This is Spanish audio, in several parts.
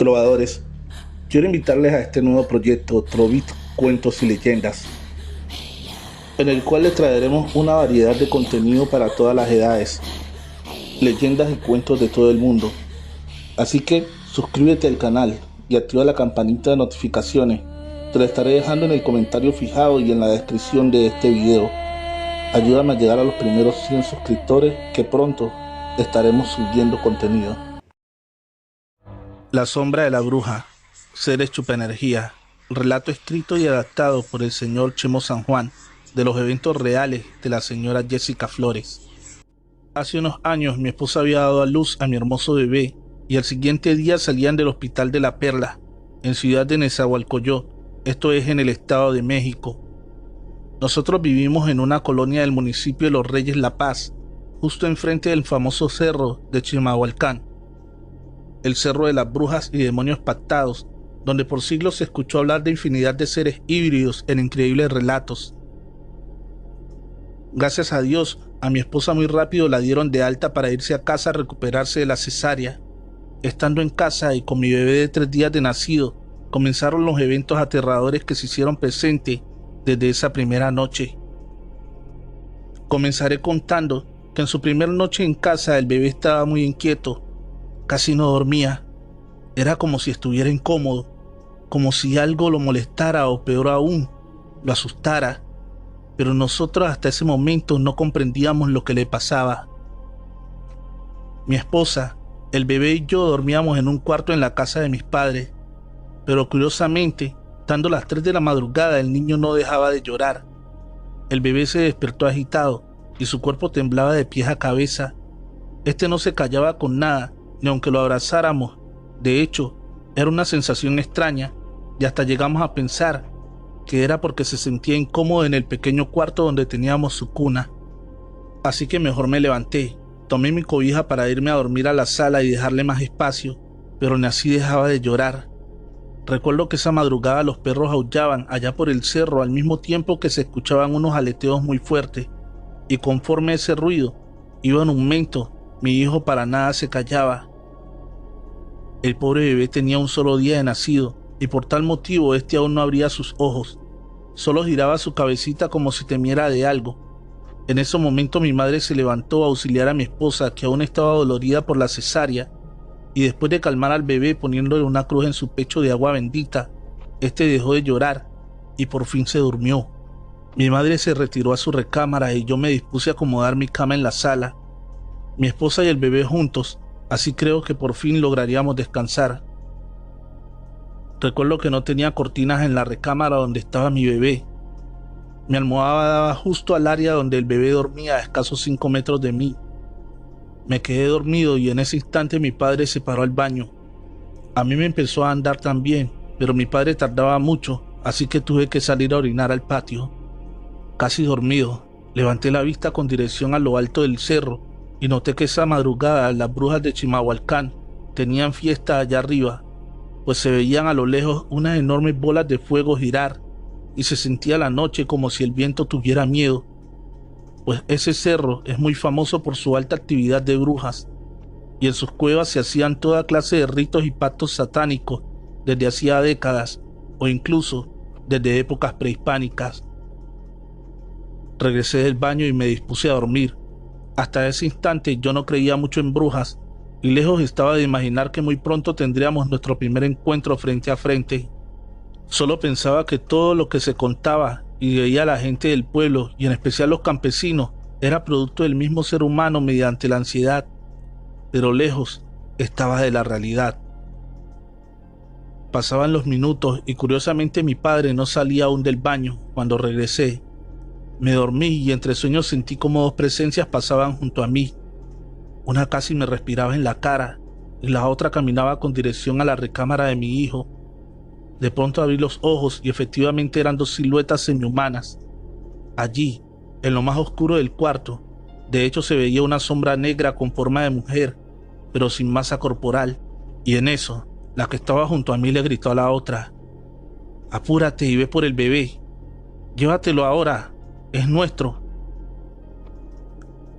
trovadores, quiero invitarles a este nuevo proyecto Trovit Cuentos y Leyendas, en el cual les traeremos una variedad de contenido para todas las edades, leyendas y cuentos de todo el mundo. Así que suscríbete al canal y activa la campanita de notificaciones. Te la estaré dejando en el comentario fijado y en la descripción de este video. Ayúdame a llegar a los primeros 100 suscriptores, que pronto estaremos subiendo contenido. La sombra de la bruja, seres chupaenergía, relato escrito y adaptado por el señor Chemo San Juan, de los eventos reales de la señora Jessica Flores. Hace unos años mi esposa había dado a luz a mi hermoso bebé y al siguiente día salían del hospital de La Perla, en ciudad de Nezahualcóyotl, esto es en el estado de México. Nosotros vivimos en una colonia del municipio de Los Reyes La Paz, justo enfrente del famoso cerro de Chimalhuacán, el cerro de las brujas y demonios pactados, donde por siglos se escuchó hablar de infinidad de seres híbridos en increíbles relatos. Gracias a Dios, a mi esposa muy rápido la dieron de alta para irse a casa a recuperarse de la cesárea. Estando en casa y con mi bebé de 3 días de nacido, comenzaron los eventos aterradores que se hicieron presentes desde esa primera noche. Comenzaré contando que en su primera noche en casa el bebé estaba muy inquieto, casi no dormía. Era como si estuviera incómodo, como si algo lo molestara o peor aún, lo asustara. Pero nosotros hasta ese momento no comprendíamos lo que le pasaba. Mi esposa, el bebé y yo dormíamos en un cuarto en la casa de mis padres, pero curiosamente, dando las 3 de la madrugada, el niño no dejaba de llorar. El bebé se despertó agitado y su cuerpo temblaba de pies a cabeza. Este no se callaba con nada, ni aunque lo abrazáramos. De hecho, era una sensación extraña y hasta llegamos a pensar que era porque se sentía incómodo en el pequeño cuarto donde teníamos su cuna. Así que mejor me levanté, tomé mi cobija para irme a dormir a la sala y dejarle más espacio, pero ni así dejaba de llorar. Recuerdo que esa madrugada los perros aullaban allá por el cerro al mismo tiempo que se escuchaban unos aleteos muy fuertes, y conforme ese ruido iba en aumento, mi hijo para nada se callaba. El pobre bebé tenía un solo día de nacido, y por tal motivo este aún no abría sus ojos, solo giraba su cabecita como si temiera de algo. En ese momento mi madre se levantó a auxiliar a mi esposa, que aún estaba dolorida por la cesárea, y después de calmar al bebé poniéndole una cruz en su pecho de agua bendita, este dejó de llorar y por fin se durmió. Mi madre se retiró a su recámara y yo me dispuse a acomodar mi cama en la sala. Mi esposa y el bebé juntos, así creo que por fin lograríamos descansar. Recuerdo que no tenía cortinas en la recámara donde estaba mi bebé. Mi almohada daba justo al área donde el bebé dormía a escasos 5 metros de mí. Me quedé dormido y en ese instante mi padre se paró al baño. A mí me empezó a andar también, pero mi padre tardaba mucho, así que tuve que salir a orinar al patio. Casi dormido, levanté la vista con dirección a lo alto del cerro y noté que esa madrugada las brujas de Chimalhuacán tenían fiesta allá arriba, pues se veían a lo lejos unas enormes bolas de fuego girar y se sentía la noche como si el viento tuviera miedo, pues ese cerro es muy famoso por su alta actividad de brujas y en sus cuevas se hacían toda clase de ritos y pactos satánicos desde hacía décadas o incluso desde épocas prehispánicas. Regresé del baño y me dispuse a dormir. Hasta ese instante yo no creía mucho en brujas y lejos estaba de imaginar que muy pronto tendríamos nuestro primer encuentro frente a frente. Solo pensaba que todo lo que se contaba y veía la gente del pueblo, y en especial los campesinos, era producto del mismo ser humano mediante la ansiedad, pero lejos estaba de la realidad. Pasaban los minutos y curiosamente mi padre no salía aún del baño cuando regresé. Me dormí y entre sueños sentí como 2 presencias pasaban junto a mí. Una casi me respiraba en la cara y la otra caminaba con dirección a la recámara de mi hijo. De pronto abrí los ojos y efectivamente eran 2 siluetas semihumanas. Allí, en lo más oscuro del cuarto, de hecho se veía una sombra negra con forma de mujer, pero sin masa corporal, y en eso, la que estaba junto a mí le gritó a la otra: «Apúrate y ve por el bebé. Llévatelo ahora, es nuestro».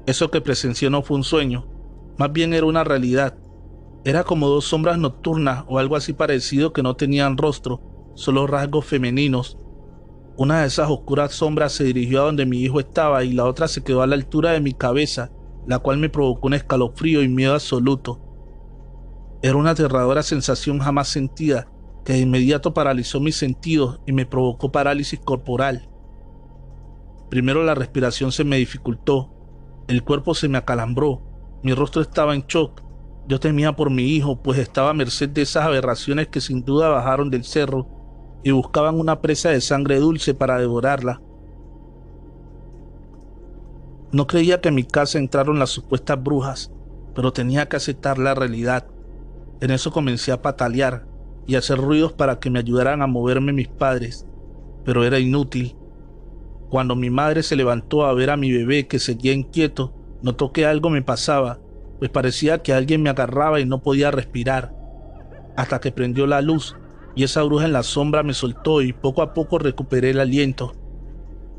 Eso que presencié no fue un sueño, más bien era una realidad. Era como dos sombras nocturnas o algo así parecido que no tenían rostro, solo rasgos femeninos. Una de esas oscuras sombras se dirigió a donde mi hijo estaba y la otra se quedó a la altura de mi cabeza, la cual me provocó un escalofrío y miedo absoluto. Era una aterradora sensación jamás sentida que de inmediato paralizó mis sentidos y me provocó parálisis corporal. Primero la respiración se me dificultó, el cuerpo se me acalambró, mi rostro estaba en shock. Yo temía por mi hijo, pues estaba a merced de esas aberraciones que sin duda bajaron del cerro y buscaban una presa de sangre dulce para devorarla. No creía que en mi casa entraron las supuestas brujas, pero tenía que aceptar la realidad. En eso comencé a patalear y a hacer ruidos para que me ayudaran a moverme mis padres, pero era inútil. Cuando mi madre se levantó a ver a mi bebé que seguía inquieto, notó que algo me pasaba, pues parecía que alguien me agarraba y no podía respirar, hasta que prendió la luz y esa bruja en la sombra me soltó y poco a poco recuperé el aliento.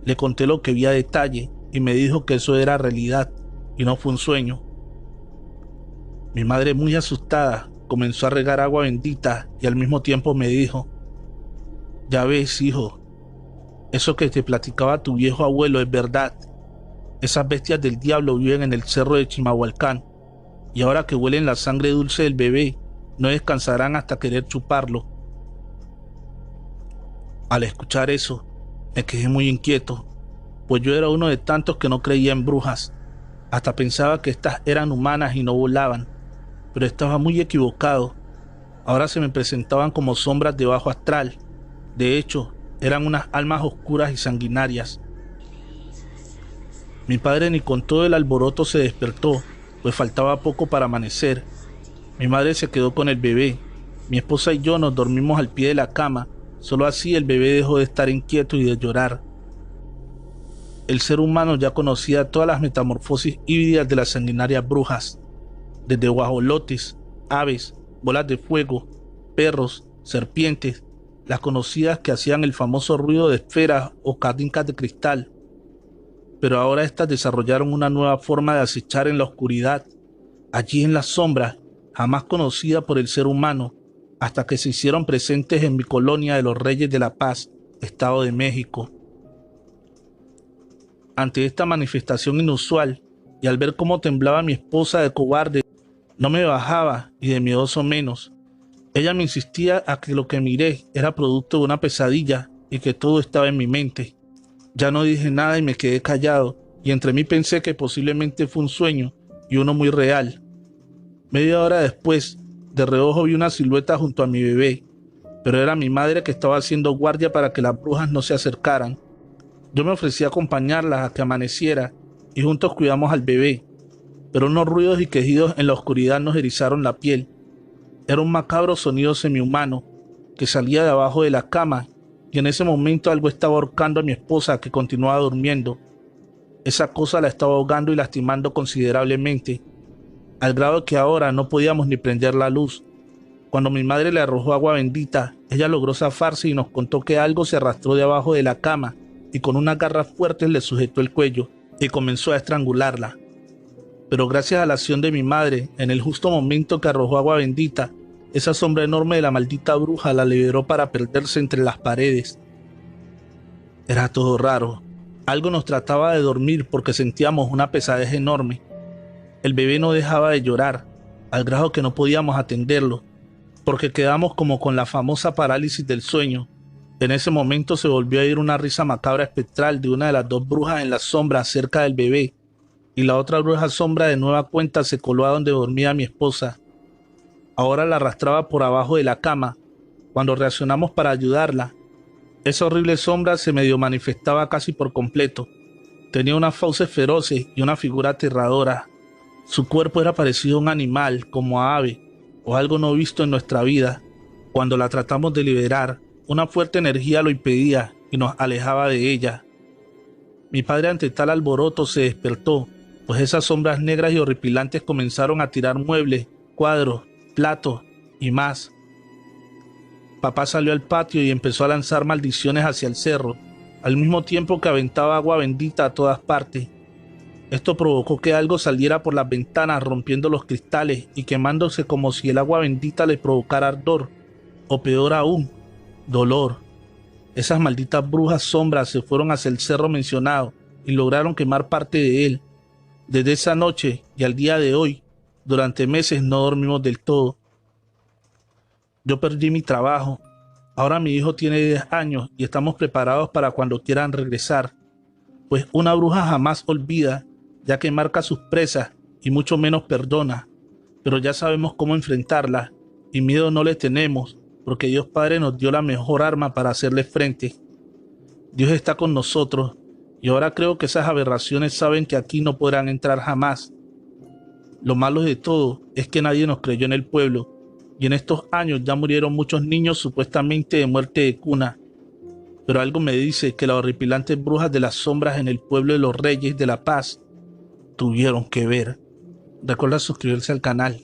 Le conté lo que vi a detalle y me dijo que eso era realidad y no fue un sueño. Mi madre, muy asustada, comenzó a regar agua bendita y al mismo tiempo me dijo: «Ya ves, hijo, eso que te platicaba tu viejo abuelo es verdad. Esas bestias del diablo viven en el cerro de Chimalhuacán y ahora que huelen la sangre dulce del bebé, no descansarán hasta querer chuparlo». Al escuchar eso, me quedé muy inquieto, pues yo era uno de tantos que no creía en brujas. Hasta pensaba que estas eran humanas y no volaban, pero estaba muy equivocado. Ahora se me presentaban como sombras de bajo astral. De hecho, eran unas almas oscuras y sanguinarias. Mi padre ni con todo el alboroto se despertó, pues faltaba poco para amanecer. Mi madre se quedó con el bebé. Mi esposa y yo nos dormimos al pie de la cama. Solo así el bebé dejó de estar inquieto y de llorar. El ser humano ya conocía todas las metamorfosis híbridas de las sanguinarias brujas, desde guajolotes, aves, bolas de fuego, perros, serpientes, las conocidas que hacían el famoso ruido de esferas o canicas de cristal. Pero ahora estas desarrollaron una nueva forma de acechar en la oscuridad, allí en las sombras, jamás conocida por el ser humano, hasta que se hicieron presentes en mi colonia de los Reyes de la Paz, Estado de México. Ante esta manifestación inusual, y al ver cómo temblaba mi esposa de cobarde, no me bajaba y de miedoso menos. Ella me insistía a que lo que miré era producto de una pesadilla y que todo estaba en mi mente. Ya no dije nada y me quedé callado, y entre mí pensé que posiblemente fue un sueño y uno muy real. Media hora después, de reojo vi una silueta junto a mi bebé, pero era mi madre que estaba haciendo guardia para que las brujas no se acercaran. Yo me ofrecí a acompañarlas a que amaneciera y juntos cuidamos al bebé, pero unos ruidos y quejidos en la oscuridad nos erizaron la piel. Era un macabro sonido semihumano que salía de abajo de la cama, y en ese momento algo estaba ahorcando a mi esposa, que continuaba durmiendo. Esa cosa la estaba ahogando y lastimando considerablemente, al grado que ahora no podíamos ni prender la luz. Cuando mi madre le arrojó agua bendita, ella logró zafarse y nos contó que algo se arrastró de abajo de la cama y con unas garras fuertes le sujetó el cuello y comenzó a estrangularla. Pero gracias a la acción de mi madre, en el justo momento que arrojó agua bendita, esa sombra enorme de la maldita bruja la liberó para perderse entre las paredes. Era todo raro. Algo nos trataba de dormir porque sentíamos una pesadez enorme. El bebé no dejaba de llorar, al grado que no podíamos atenderlo, porque quedamos como con la famosa parálisis del sueño. En ese momento se volvió a oír una risa macabra espectral de una de las dos brujas en la sombra cerca del bebé, y la otra bruja sombra de nueva cuenta se coló a donde dormía mi esposa. Ahora la arrastraba por abajo de la cama. Cuando reaccionamos para ayudarla, esa horrible sombra se medio manifestaba casi por completo. Tenía unas fauces feroces y una figura aterradora. Su cuerpo era parecido a un animal, como a ave, o algo no visto en nuestra vida. Cuando la tratamos de liberar, una fuerte energía lo impedía y nos alejaba de ella. Mi padre, ante tal alboroto, se despertó, pues esas sombras negras y horripilantes comenzaron a tirar muebles, cuadros, platos y más. Papá salió al patio y empezó a lanzar maldiciones hacia el cerro, al mismo tiempo que aventaba agua bendita a todas partes. Esto provocó que algo saliera por las ventanas rompiendo los cristales y quemándose como si el agua bendita le provocara ardor, o peor aún, dolor. Esas malditas brujas sombras se fueron hacia el cerro mencionado y lograron quemar parte de él. Desde esa noche y al día de hoy, durante meses no dormimos del todo. Yo perdí mi trabajo. Ahora mi hijo tiene 10 años y estamos preparados para cuando quieran regresar. Pues una bruja jamás olvida, ya que marca sus presas y mucho menos perdona. Pero ya sabemos cómo enfrentarla y miedo no le tenemos, porque Dios Padre nos dio la mejor arma para hacerle frente. Dios está con nosotros y ahora creo que esas aberraciones saben que aquí no podrán entrar jamás. Lo malo de todo es que nadie nos creyó en el pueblo y en estos años ya murieron muchos niños supuestamente de muerte de cuna. Pero algo me dice que las horripilantes brujas de las sombras en el pueblo de los Reyes de la Paz tuvieron que ver. Recuerda suscribirse al canal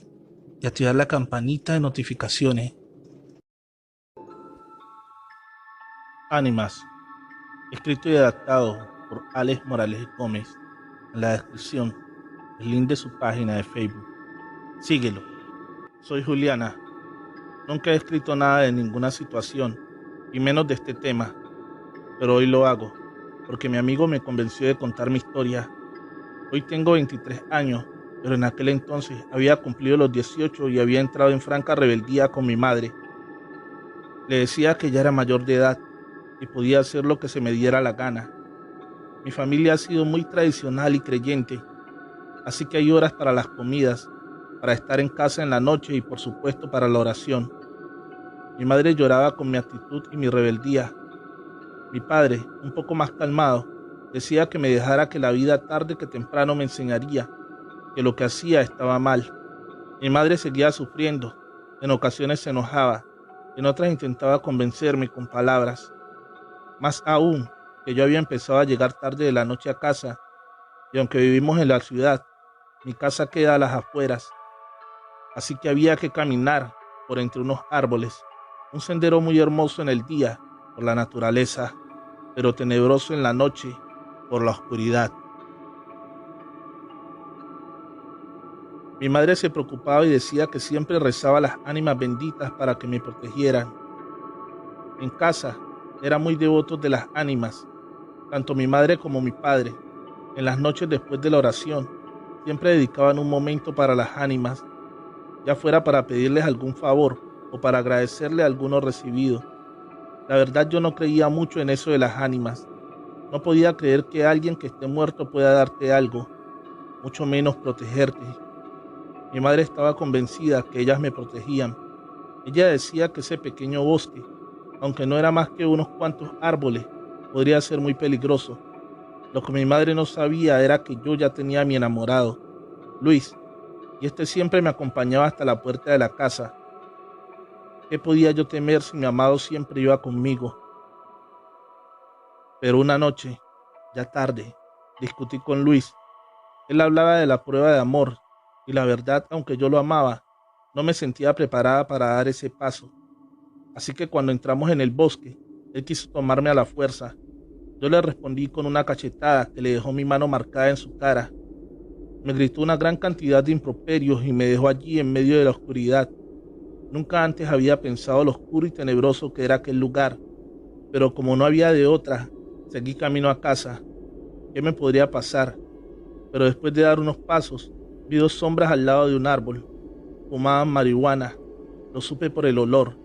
y activar la campanita de notificaciones. Ánimas, escrito y adaptado por Alex Morales Gómez. En la descripción, el link de su página de Facebook. Síguelo. Soy Juliana. Nunca he escrito nada de ninguna situación, y menos de este tema. Pero hoy lo hago, porque mi amigo me convenció de contar mi historia. Hoy tengo 23 años, pero en aquel entonces había cumplido los 18 y había entrado en franca rebeldía con mi madre. Le decía que ya era mayor de edad y podía hacer lo que se me diera la gana. Mi familia ha sido muy tradicional y creyente, así que hay horas para las comidas, para estar en casa en la noche y por supuesto para la oración. Mi madre lloraba con mi actitud y mi rebeldía. Mi padre, un poco más calmado, decía que me dejara, que la vida tarde que temprano me enseñaría que lo que hacía estaba mal. Mi madre seguía sufriendo, en ocasiones se enojaba, en otras intentaba convencerme con palabras. Más aún, que yo había empezado a llegar tarde de la noche a casa, y aunque vivimos en la ciudad, mi casa queda a las afueras, así que había que caminar por entre unos árboles, un sendero muy hermoso en el día por la naturaleza, pero tenebroso en la noche por la oscuridad. Mi madre se preocupaba y decía que siempre rezaba a las ánimas benditas para que me protegieran. En casa era muy devotos de las ánimas, tanto mi madre como mi padre. En las noches después de la oración, siempre dedicaban un momento para las ánimas, ya fuera para pedirles algún favor o para agradecerle alguno recibido. La verdad, yo no creía mucho en eso de las ánimas. No podía creer que alguien que esté muerto pueda darte algo, mucho menos protegerte. Mi madre estaba convencida que ellas me protegían. Ella decía que ese pequeño bosque, aunque no era más que unos cuantos árboles, podría ser muy peligroso. Lo que mi madre no sabía era que yo ya tenía a mi enamorado, Luis, y este siempre me acompañaba hasta la puerta de la casa. ¿Qué podía yo temer si mi amado siempre iba conmigo? Pero una noche, ya tarde, discutí con Luis. Él hablaba de la prueba de amor, y la verdad, aunque yo lo amaba, no me sentía preparada para dar ese paso. Así que cuando entramos en el bosque, él quiso tomarme a la fuerza. Yo le respondí con una cachetada que le dejó mi mano marcada en su cara. Me gritó una gran cantidad de improperios y me dejó allí en medio de la oscuridad. Nunca antes había pensado lo oscuro y tenebroso que era aquel lugar, pero como no había de otra, seguí camino a casa. ¿Qué me podría pasar? Pero después de dar unos pasos, vi dos sombras al lado de un árbol. Fumaban marihuana. Lo supe por el olor.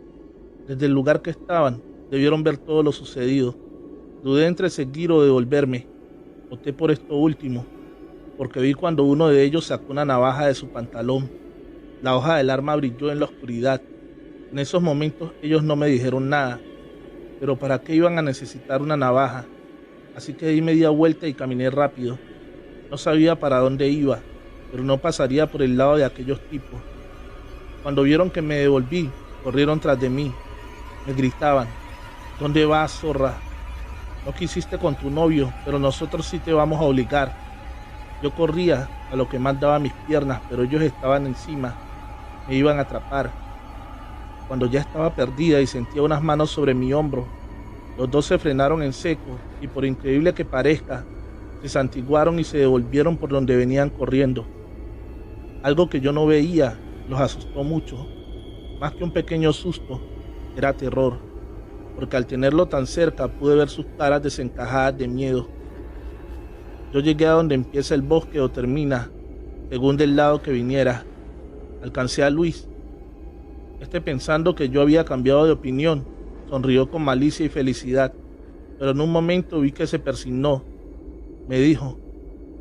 Desde el lugar que estaban, debieron ver todo lo sucedido. Dudé entre seguir o devolverme. Opté por esto último, porque vi cuando uno de ellos sacó una navaja de su pantalón. La hoja del arma brilló en la oscuridad. En esos momentos ellos no me dijeron nada, pero ¿para qué iban a necesitar una navaja? Así que di media vuelta y caminé rápido. No sabía para dónde iba, pero no pasaría por el lado de aquellos tipos. Cuando vieron que me devolví, corrieron tras de mí. Me gritaban: ¿dónde vas, zorra? No quisiste con tu novio, pero nosotros sí te vamos a obligar. Yo corría a lo que más daba mis piernas, pero ellos estaban encima. Me iban a atrapar. Cuando ya estaba perdida y sentía unas manos sobre mi hombro, los dos se frenaron en seco y, por increíble que parezca, Se santiguaron y se devolvieron por donde venían corriendo. Algo que yo no veía los asustó mucho. Más que un pequeño susto, era terror, porque al tenerlo tan cerca pude ver sus caras desencajadas de miedo. Yo llegué a donde empieza el bosque o termina, según del lado que viniera. Alcancé a Luis. Pensando que yo había cambiado de opinión, sonrió con malicia y felicidad, pero en un momento vi que se persignó. Me dijo,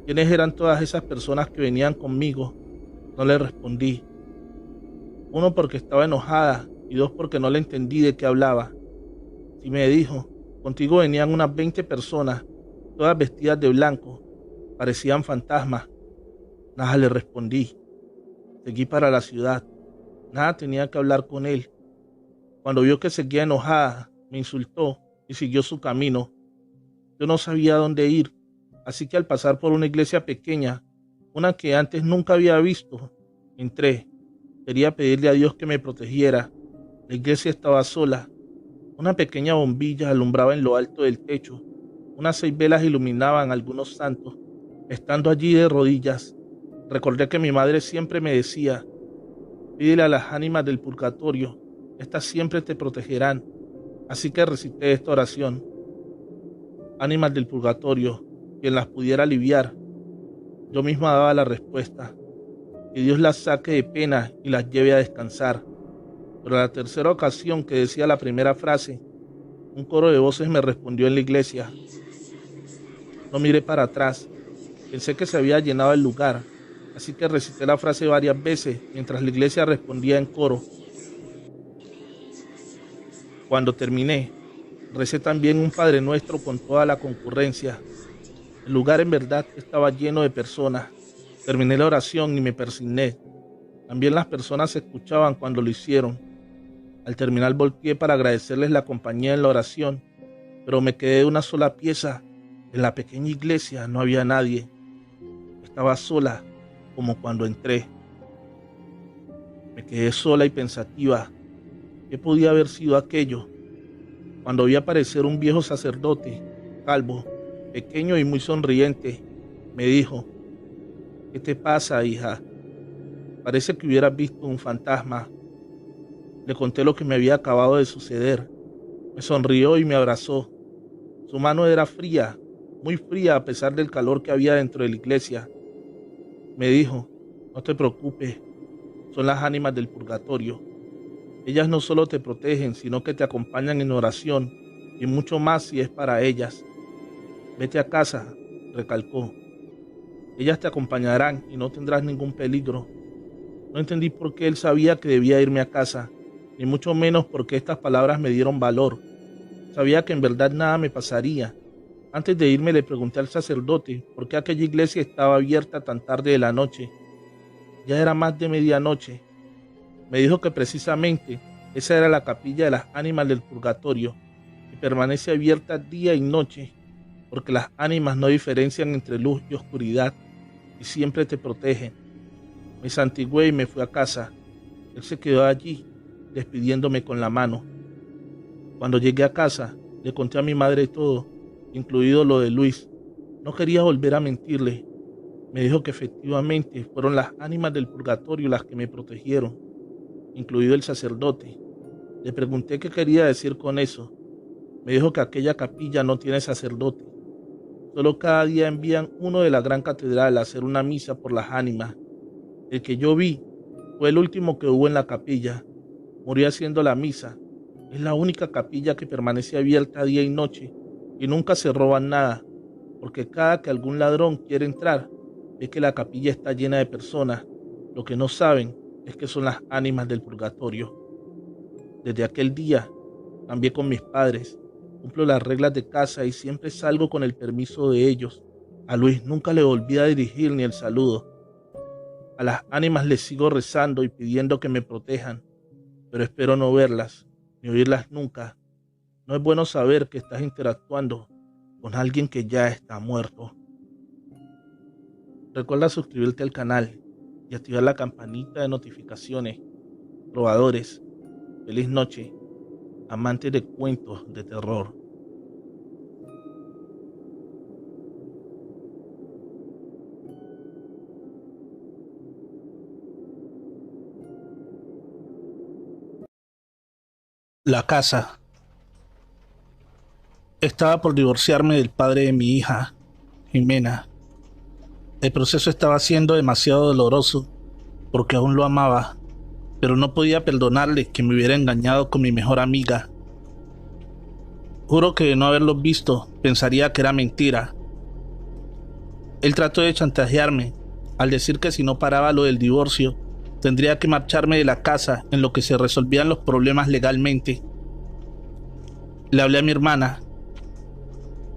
¿quiénes eran todas esas personas que venían conmigo? No le respondí. Uno, porque estaba enojada, y dos, porque no le entendí de qué hablaba. Y me dijo, contigo venían unas 20 personas, todas vestidas de blanco, parecían fantasmas. Nada, le respondí. Seguí para la ciudad. Nada, tenía que hablar con él. Cuando vio que seguía enojada, me insultó y siguió su camino. Yo no sabía dónde ir, así que al pasar por una iglesia pequeña, una que antes nunca había visto, entré. Quería pedirle a Dios que me protegiera. La iglesia estaba sola. Una pequeña bombilla alumbraba en lo alto del techo. Unas 6 velas iluminaban algunos santos. Estando allí de rodillas, recordé que mi madre siempre me decía, pídele a las ánimas del purgatorio, estas siempre te protegerán. Así que recité esta oración. Ánimas del purgatorio, quien las pudiera aliviar. Yo misma daba la respuesta. Que Dios las saque de pena y las lleve a descansar. Pero a la tercera ocasión que decía la primera frase, un coro de voces me respondió en la iglesia. No miré para atrás. Pensé que se había llenado el lugar, así que recité la frase varias veces mientras la iglesia respondía en coro. Cuando terminé, recé también un Padre Nuestro con toda la concurrencia. El lugar en verdad estaba lleno de personas. Terminé la oración y me persigné. También las personas se escuchaban cuando lo hicieron. Al terminar volteé para agradecerles la compañía en la oración, pero me quedé de una sola pieza. En la pequeña iglesia no había nadie. Estaba sola, como cuando entré. Me quedé sola y pensativa. ¿Qué podía haber sido aquello? Cuando vi aparecer un viejo sacerdote, calvo, pequeño y muy sonriente, me dijo, ¿qué te pasa, hija? Parece que hubieras visto un fantasma. Le conté lo que me había acabado de suceder. Me sonrió y me abrazó. Su mano era fría, muy fría a pesar del calor que había dentro de la iglesia. Me dijo, no te preocupes, son las ánimas del purgatorio. Ellas no solo te protegen, sino que te acompañan en oración y mucho más si es para ellas. Vete a casa, recalcó. Ellas te acompañarán y no tendrás ningún peligro. No entendí por qué él sabía que debía irme a casa, ni mucho menos porque estas palabras me dieron valor. Sabía que en verdad nada me pasaría. Antes de irme le pregunté al sacerdote por qué aquella iglesia estaba abierta tan tarde de la noche. Ya era más de medianoche. Me dijo que precisamente esa era la capilla de las ánimas del purgatorio, que permanece abierta día y noche, porque las ánimas no diferencian entre luz y oscuridad, y siempre te protegen. Me santigué y me fui a casa. Él se quedó allí, despidiéndome con la mano. Cuando llegué a casa, le conté a mi madre todo, incluido lo de Luis. No quería volver a mentirle. Me dijo que efectivamente fueron las ánimas del purgatorio las que me protegieron, incluido el sacerdote. Le pregunté qué quería decir con eso. Me dijo que aquella capilla no tiene sacerdote. Solo cada día envían uno de la gran catedral a hacer una misa por las ánimas. El que yo vi fue el último que hubo en la capilla. Murió haciendo la misa. Es la única capilla que permanece abierta día y noche y nunca se roban nada, porque cada que algún ladrón quiere entrar, ve que la capilla está llena de personas. Lo que no saben es que son las ánimas del purgatorio. Desde aquel día cambié con mis padres, cumplo las reglas de casa y siempre salgo con el permiso de ellos. A Luis nunca le volví a dirigir ni el saludo. A las ánimas les sigo rezando y pidiendo que me protejan, pero espero no verlas ni oírlas nunca. No es bueno saber que estás interactuando con alguien que ya está muerto. Recuerda suscribirte al canal y activar la campanita de notificaciones. Probadores, feliz noche, amantes de cuentos de terror. La casa. Estaba por divorciarme del padre de mi hija, Jimena. El proceso estaba siendo demasiado doloroso porque aún lo amaba, pero no podía perdonarle que me hubiera engañado con mi mejor amiga. Juro que de no haberlos visto pensaría que era mentira. Él trató de chantajearme al decir que si no paraba lo del divorcio, tendría que marcharme de la casa en lo que se resolvían los problemas legalmente. Le hablé a mi hermana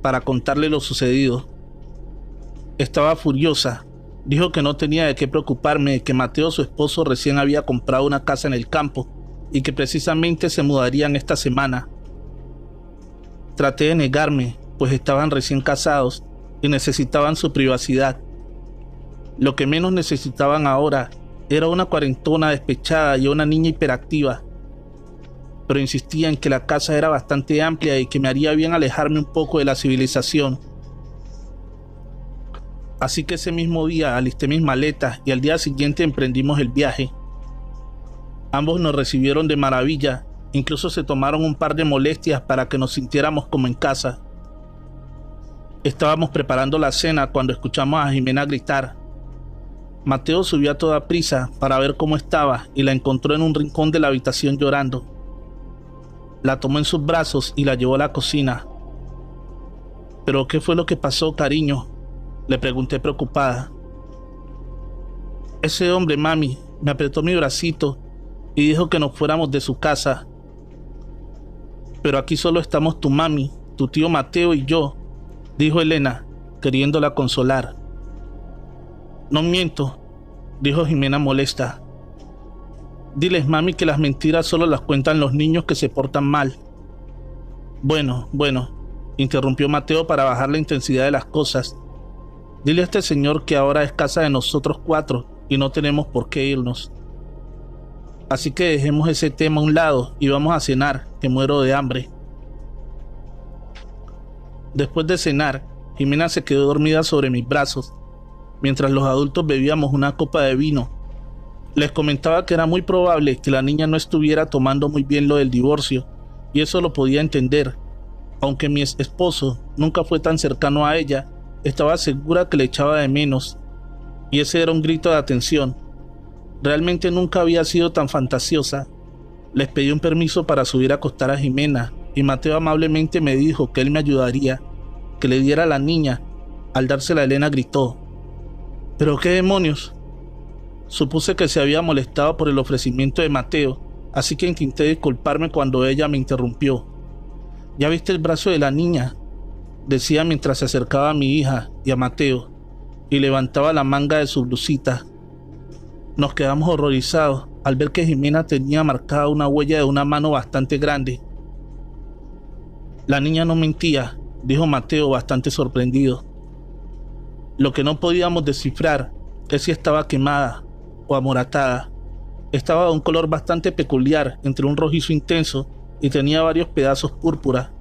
para contarle lo sucedido. Estaba furiosa. Dijo que no tenía de qué preocuparme, de que Mateo, su esposo, recién había comprado una casa en el campo y que precisamente se mudarían esta semana. Traté de negarme, pues estaban recién casados y necesitaban su privacidad. Lo que menos necesitaban ahora era una cuarentona despechada y una niña hiperactiva. Pero insistía en que la casa era bastante amplia y que me haría bien alejarme un poco de la civilización. Así que ese mismo día alisté mis maletas y al día siguiente emprendimos el viaje. Ambos nos recibieron de maravilla, incluso se tomaron un par de molestias para que nos sintiéramos como en casa. Estábamos preparando la cena cuando escuchamos a Jimena gritar. Mateo subió a toda prisa para ver cómo estaba y la encontró en un rincón de la habitación llorando. La tomó en sus brazos y la llevó a la cocina. ¿Pero qué fue lo que pasó, cariño?, le pregunté preocupada. Ese hombre, mami, me apretó mi bracito y dijo que nos fuéramos de su casa. Pero aquí solo estamos tu mami, tu tío Mateo y yo, dijo Elena, queriéndola consolar. No miento, dijo Jimena molesta. Diles, mami, que las mentiras solo las cuentan los niños que se portan mal. Bueno, interrumpió Mateo para bajar la intensidad de las cosas. Dile a este señor que ahora es casa de nosotros 4 y no tenemos por qué irnos. Así que dejemos ese tema a un lado y vamos a cenar, que muero de hambre. Después de cenar, Jimena se quedó dormida sobre mis brazos, mientras los adultos bebíamos una copa de vino. Les comentaba que era muy probable que la niña no estuviera tomando muy bien lo del divorcio, y eso lo podía entender. Aunque mi esposo nunca fue tan cercano a ella, estaba segura que le echaba de menos, y ese era un grito de atención. Realmente nunca había sido tan fantasiosa. Les pedí un permiso para subir a acostar a Jimena, y Mateo amablemente me dijo que él me ayudaría, que le diera a la niña. Al dársela, Elena gritó. ¿Pero qué demonios? Supuse que se había molestado por el ofrecimiento de Mateo, así que intenté disculparme cuando ella me interrumpió. ¿Ya viste el brazo de la niña?, decía mientras se acercaba a mi hija y a Mateo, y levantaba la manga de su blusita. Nos quedamos horrorizados al ver que Jimena tenía marcada una huella de una mano bastante grande. La niña no mentía, dijo Mateo bastante sorprendido. Lo que no podíamos descifrar es si estaba quemada o amoratada. Estaba de un color bastante peculiar, entre un rojizo intenso, y tenía varios pedazos púrpura.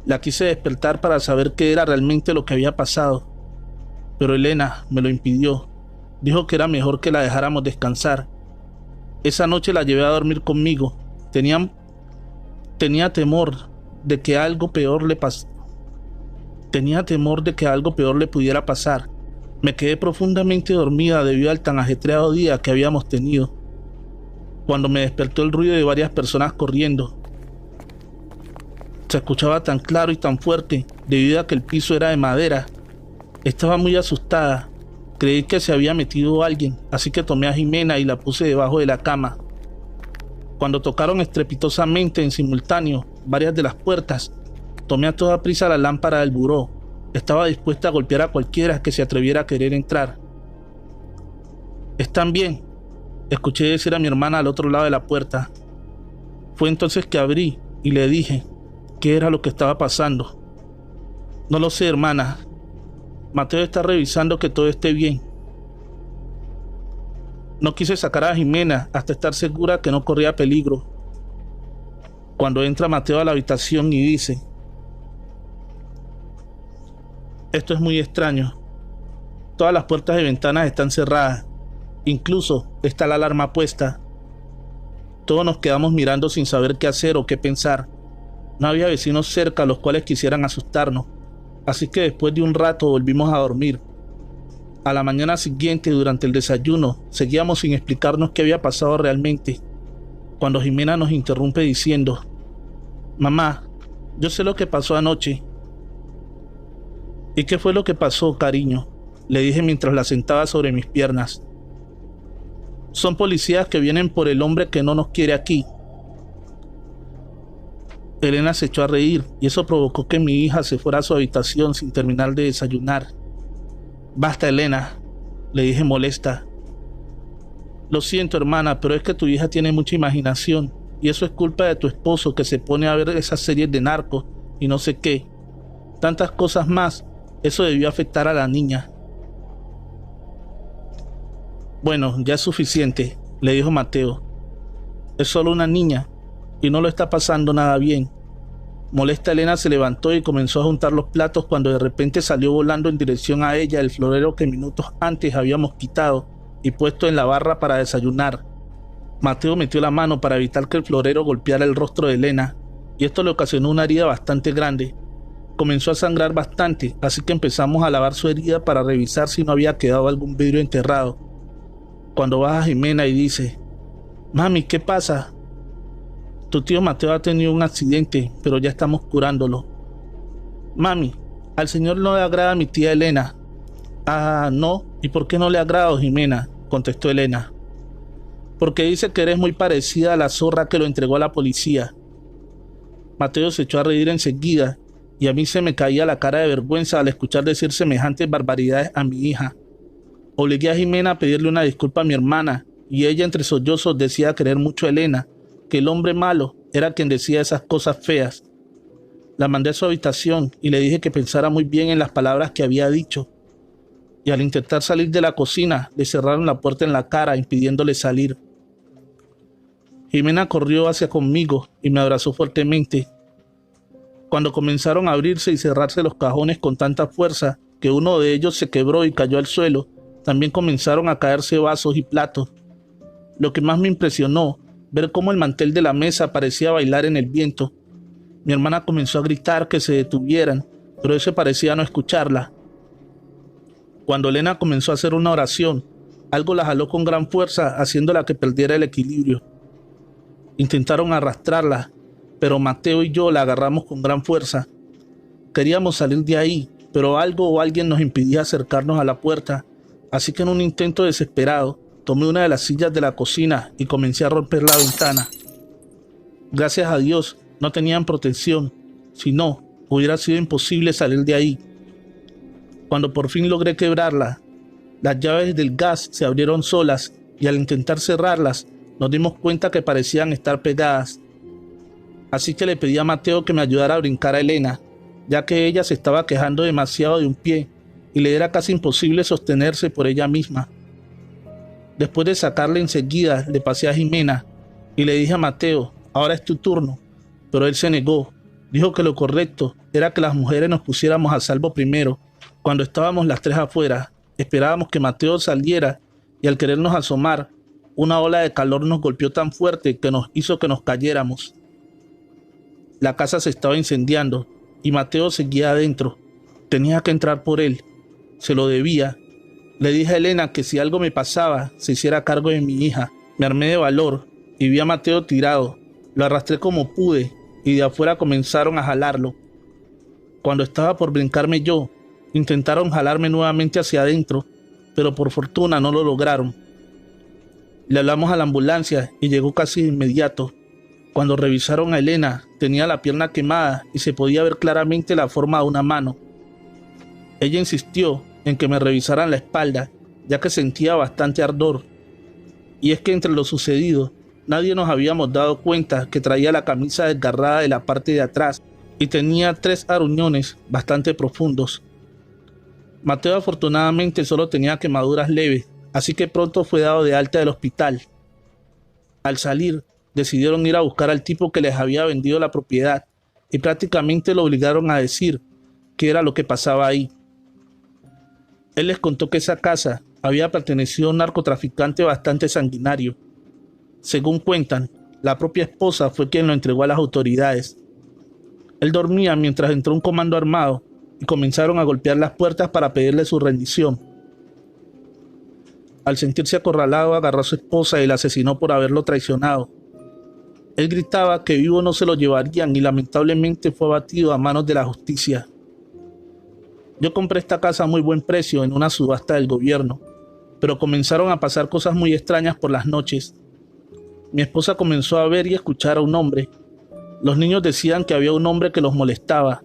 La quise despertar para saber qué era realmente lo que había pasado, pero Elena me lo impidió. Dijo que era mejor que la dejáramos descansar. Esa noche la llevé a dormir conmigo. Tenía temor de que algo peor le pudiera pasar. Me quedé profundamente dormida debido al tan ajetreado día que habíamos tenido, cuando me despertó el ruido de varias personas corriendo. Se escuchaba tan claro y tan fuerte debido a que el piso era de madera. Estaba muy asustada. Creí que se había metido alguien, así que tomé a Jimena y la puse debajo de la cama. Cuando tocaron estrepitosamente en simultáneo varias de las puertas, tomé a toda prisa la lámpara del buró. Estaba dispuesta a golpear a cualquiera que se atreviera a querer entrar. ¿Están bien?, escuché decir a mi hermana al otro lado de la puerta. Fue entonces que abrí y le dije qué era lo que estaba pasando. No lo sé, hermana. Mateo está revisando que todo esté bien. No quise sacar a Jimena hasta estar segura que no corría peligro. Cuando entra Mateo a la habitación y dice: esto es muy extraño. Todas las puertas y ventanas están cerradas. Incluso está la alarma puesta. Todos nos quedamos mirando sin saber qué hacer o qué pensar. No había vecinos cerca los cuales quisieran asustarnos, así que después de un rato volvimos a dormir. A la mañana siguiente, durante el desayuno, seguíamos sin explicarnos qué había pasado realmente, cuando Jimena nos interrumpe diciendo: «Mamá, yo sé lo que pasó anoche». «¿Y qué fue lo que pasó, cariño?», le dije mientras la sentaba sobre mis piernas. «Son policías que vienen por el hombre que no nos quiere aquí». Elena se echó a reír y eso provocó que mi hija se fuera a su habitación sin terminar de desayunar. «Basta, Elena», le dije molesta. «Lo siento, hermana, pero es que tu hija tiene mucha imaginación y eso es culpa de tu esposo que se pone a ver esas series de narcos y no sé qué. Tantas cosas más, eso debió afectar a la niña». «Bueno, ya es suficiente», le dijo Mateo. «Es solo una niña y no lo está pasando nada bien». Molesta, Elena se levantó y comenzó a juntar los platos cuando de repente salió volando en dirección a ella el florero que minutos antes habíamos quitado y puesto en la barra para desayunar. Mateo metió la mano para evitar que el florero golpeara el rostro de Elena y esto le ocasionó una herida bastante grande. Comenzó a sangrar bastante, así que empezamos a lavar su herida para revisar si no había quedado algún vidrio enterrado. Cuando baja Jimena y dice: «Mami, ¿qué pasa?» «Tu tío Mateo ha tenido un accidente, pero ya estamos curándolo». «Mami, al señor no le agrada a mi tía Elena». «Ah, no, ¿y por qué no le agrada, Jimena?», contestó Elena. «Porque dice que eres muy parecida a la zorra que lo entregó a la policía». Mateo se echó a reír enseguida y a mí se me caía la cara de vergüenza al escuchar decir semejantes barbaridades a mi hija. Obligué a Jimena a pedirle una disculpa a mi hermana y ella entre sollozos decía querer mucho a Elena, que el hombre malo era quien decía esas cosas feas. La mandé a su habitación y le dije que pensara muy bien en las palabras que había dicho. Y al intentar salir de la cocina, le cerraron la puerta en la cara, impidiéndole salir. Jimena corrió hacia conmigo y me abrazó fuertemente. Cuando comenzaron a abrirse y cerrarse los cajones con tanta fuerza que uno de ellos se quebró y cayó al suelo, también comenzaron a caerse vasos y platos. Lo que más me impresionó, ver cómo el mantel de la mesa parecía bailar en el viento. Mi hermana comenzó a gritar que se detuvieran, pero ese parecía no escucharla. Cuando Elena comenzó a hacer una oración, algo la jaló con gran fuerza, haciéndola que perdiera el equilibrio. Intentaron arrastrarla, pero Mateo y yo la agarramos con gran fuerza. Queríamos salir de ahí, pero algo o alguien nos impedía acercarnos a la puerta, así que en un intento desesperado, tomé una de las sillas de la cocina y comencé a romper la ventana. Gracias a Dios no tenían protección, si no, hubiera sido imposible salir de ahí. Cuando por fin logré quebrarla, las llaves del gas se abrieron solas y al intentar cerrarlas nos dimos cuenta que parecían estar pegadas. Así que le pedí a Mateo que me ayudara a brincar a Elena, ya que ella se estaba quejando demasiado de un pie y le era casi imposible sostenerse por ella misma. Después de sacarla enseguida, le pasé a Jimena y le dije a Mateo: «Ahora es tu turno», pero él se negó. Dijo que lo correcto era que las mujeres nos pusiéramos a salvo primero. Cuando estábamos las tres afuera, esperábamos que Mateo saliera y al querernos asomar, una ola de calor nos golpeó tan fuerte que nos hizo que nos cayéramos. La casa se estaba incendiando y Mateo seguía adentro. Tenía que entrar por él. Se lo debía. Le dije a Elena que si algo me pasaba, se hiciera cargo de mi hija. Me armé de valor y vi a Mateo tirado. Lo arrastré como pude y de afuera comenzaron a jalarlo. Cuando estaba por brincarme yo, intentaron jalarme nuevamente hacia adentro, pero por fortuna no lo lograron. Le hablamos a la ambulancia y llegó casi de inmediato. Cuando revisaron a Elena, tenía la pierna quemada y se podía ver claramente la forma de una mano. Ella insistió en que me revisaran la espalda, ya que sentía bastante ardor. Y es que entre lo sucedido, nadie nos habíamos dado cuenta que traía la camisa desgarrada de la parte de atrás y tenía 3 aruñones bastante profundos. Mateo afortunadamente solo tenía quemaduras leves, así que pronto fue dado de alta del hospital. Al salir, decidieron ir a buscar al tipo que les había vendido la propiedad y prácticamente lo obligaron a decir qué era lo que pasaba ahí. Él les contó que esa casa había pertenecido a un narcotraficante bastante sanguinario. Según cuentan, La propia esposa fue quien lo entregó a las autoridades. Él dormía mientras entró un comando armado y comenzaron a golpear las puertas para pedirle su rendición. Al sentirse acorralado, agarró a su esposa y la asesinó por haberlo traicionado. Él gritaba que vivo no se lo llevarían y lamentablemente fue abatido a manos de la justicia. Yo compré esta casa a muy buen precio en una subasta del gobierno, pero comenzaron a pasar cosas muy extrañas por las noches. Mi esposa comenzó a ver y escuchar a un hombre. Los niños decían que había un hombre que los molestaba,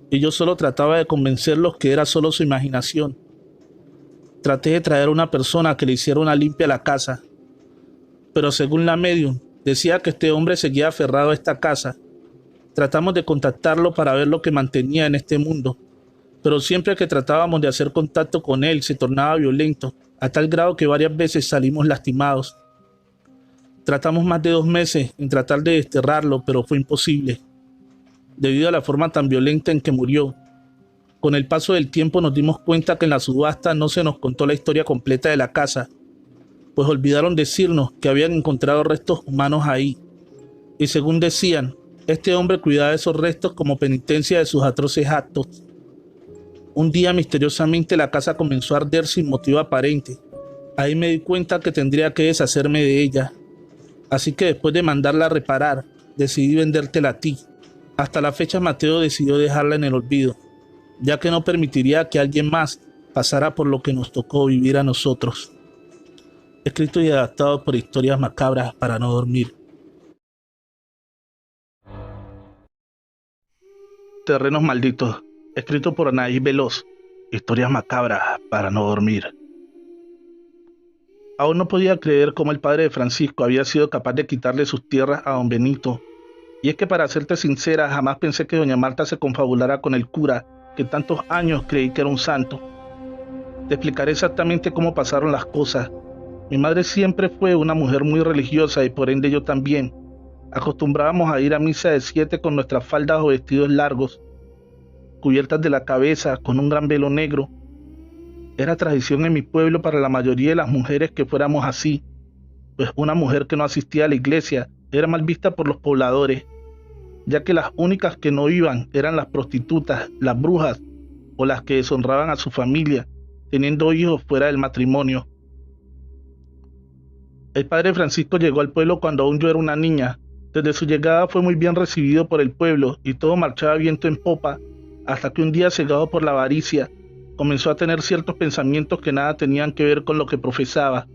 y yo solo trataba de convencerlos que era solo su imaginación. Traté de traer a una persona que le hiciera una limpia a la casa, pero según la medium, decía que este hombre seguía aferrado a esta casa. Tratamos de contactarlo para ver lo que mantenía en este mundo, pero siempre que tratábamos de hacer contacto con él se tornaba violento, a tal grado que varias veces salimos lastimados. Tratamos más de 2 meses en tratar de desterrarlo, pero fue imposible, debido a la forma tan violenta en que murió. Con el paso del tiempo nos dimos cuenta que en la subasta no se nos contó la historia completa de la casa, pues olvidaron decirnos que habían encontrado restos humanos ahí, y según decían, este hombre cuidaba de esos restos como penitencia de sus atroces actos. Un día misteriosamente la casa comenzó a arder sin motivo aparente. Ahí me di cuenta que tendría que deshacerme de ella, así que después de mandarla a reparar, decidí vendértela a ti. Hasta la fecha Mateo decidió dejarla en el olvido, ya que no permitiría que alguien más pasara por lo que nos tocó vivir a nosotros. Escrito y adaptado por Historias Macabras para no dormir. Terrenos Malditos, escrito por Anaís Veloz. Historias macabras para no dormir. Aún no podía creer cómo el padre de Francisco había sido capaz de quitarle sus tierras a don Benito. Y es que, para serte sincera, jamás pensé que doña Marta se confabulara con el cura, que tantos años creí que era un santo. Te explicaré exactamente cómo pasaron las cosas. Mi madre siempre fue una mujer muy religiosa y por ende yo también. Acostumbrábamos a ir a misa de 7 con nuestras faldas o vestidos largos, cubiertas de la cabeza con un gran velo negro. Era tradición en mi pueblo para la mayoría de las mujeres que fuéramos así, pues una mujer que no asistía a la iglesia era mal vista por los pobladores, ya que las únicas que no iban eran las prostitutas, las brujas o las que deshonraban a su familia, teniendo hijos fuera del matrimonio. El padre Francisco llegó al pueblo cuando aún yo era una niña. Desde su llegada fue muy bien recibido por el pueblo y todo marchaba viento en popa, hasta que un día, cegado por la avaricia, comenzó a tener ciertos pensamientos que nada tenían que ver con lo que profesaba.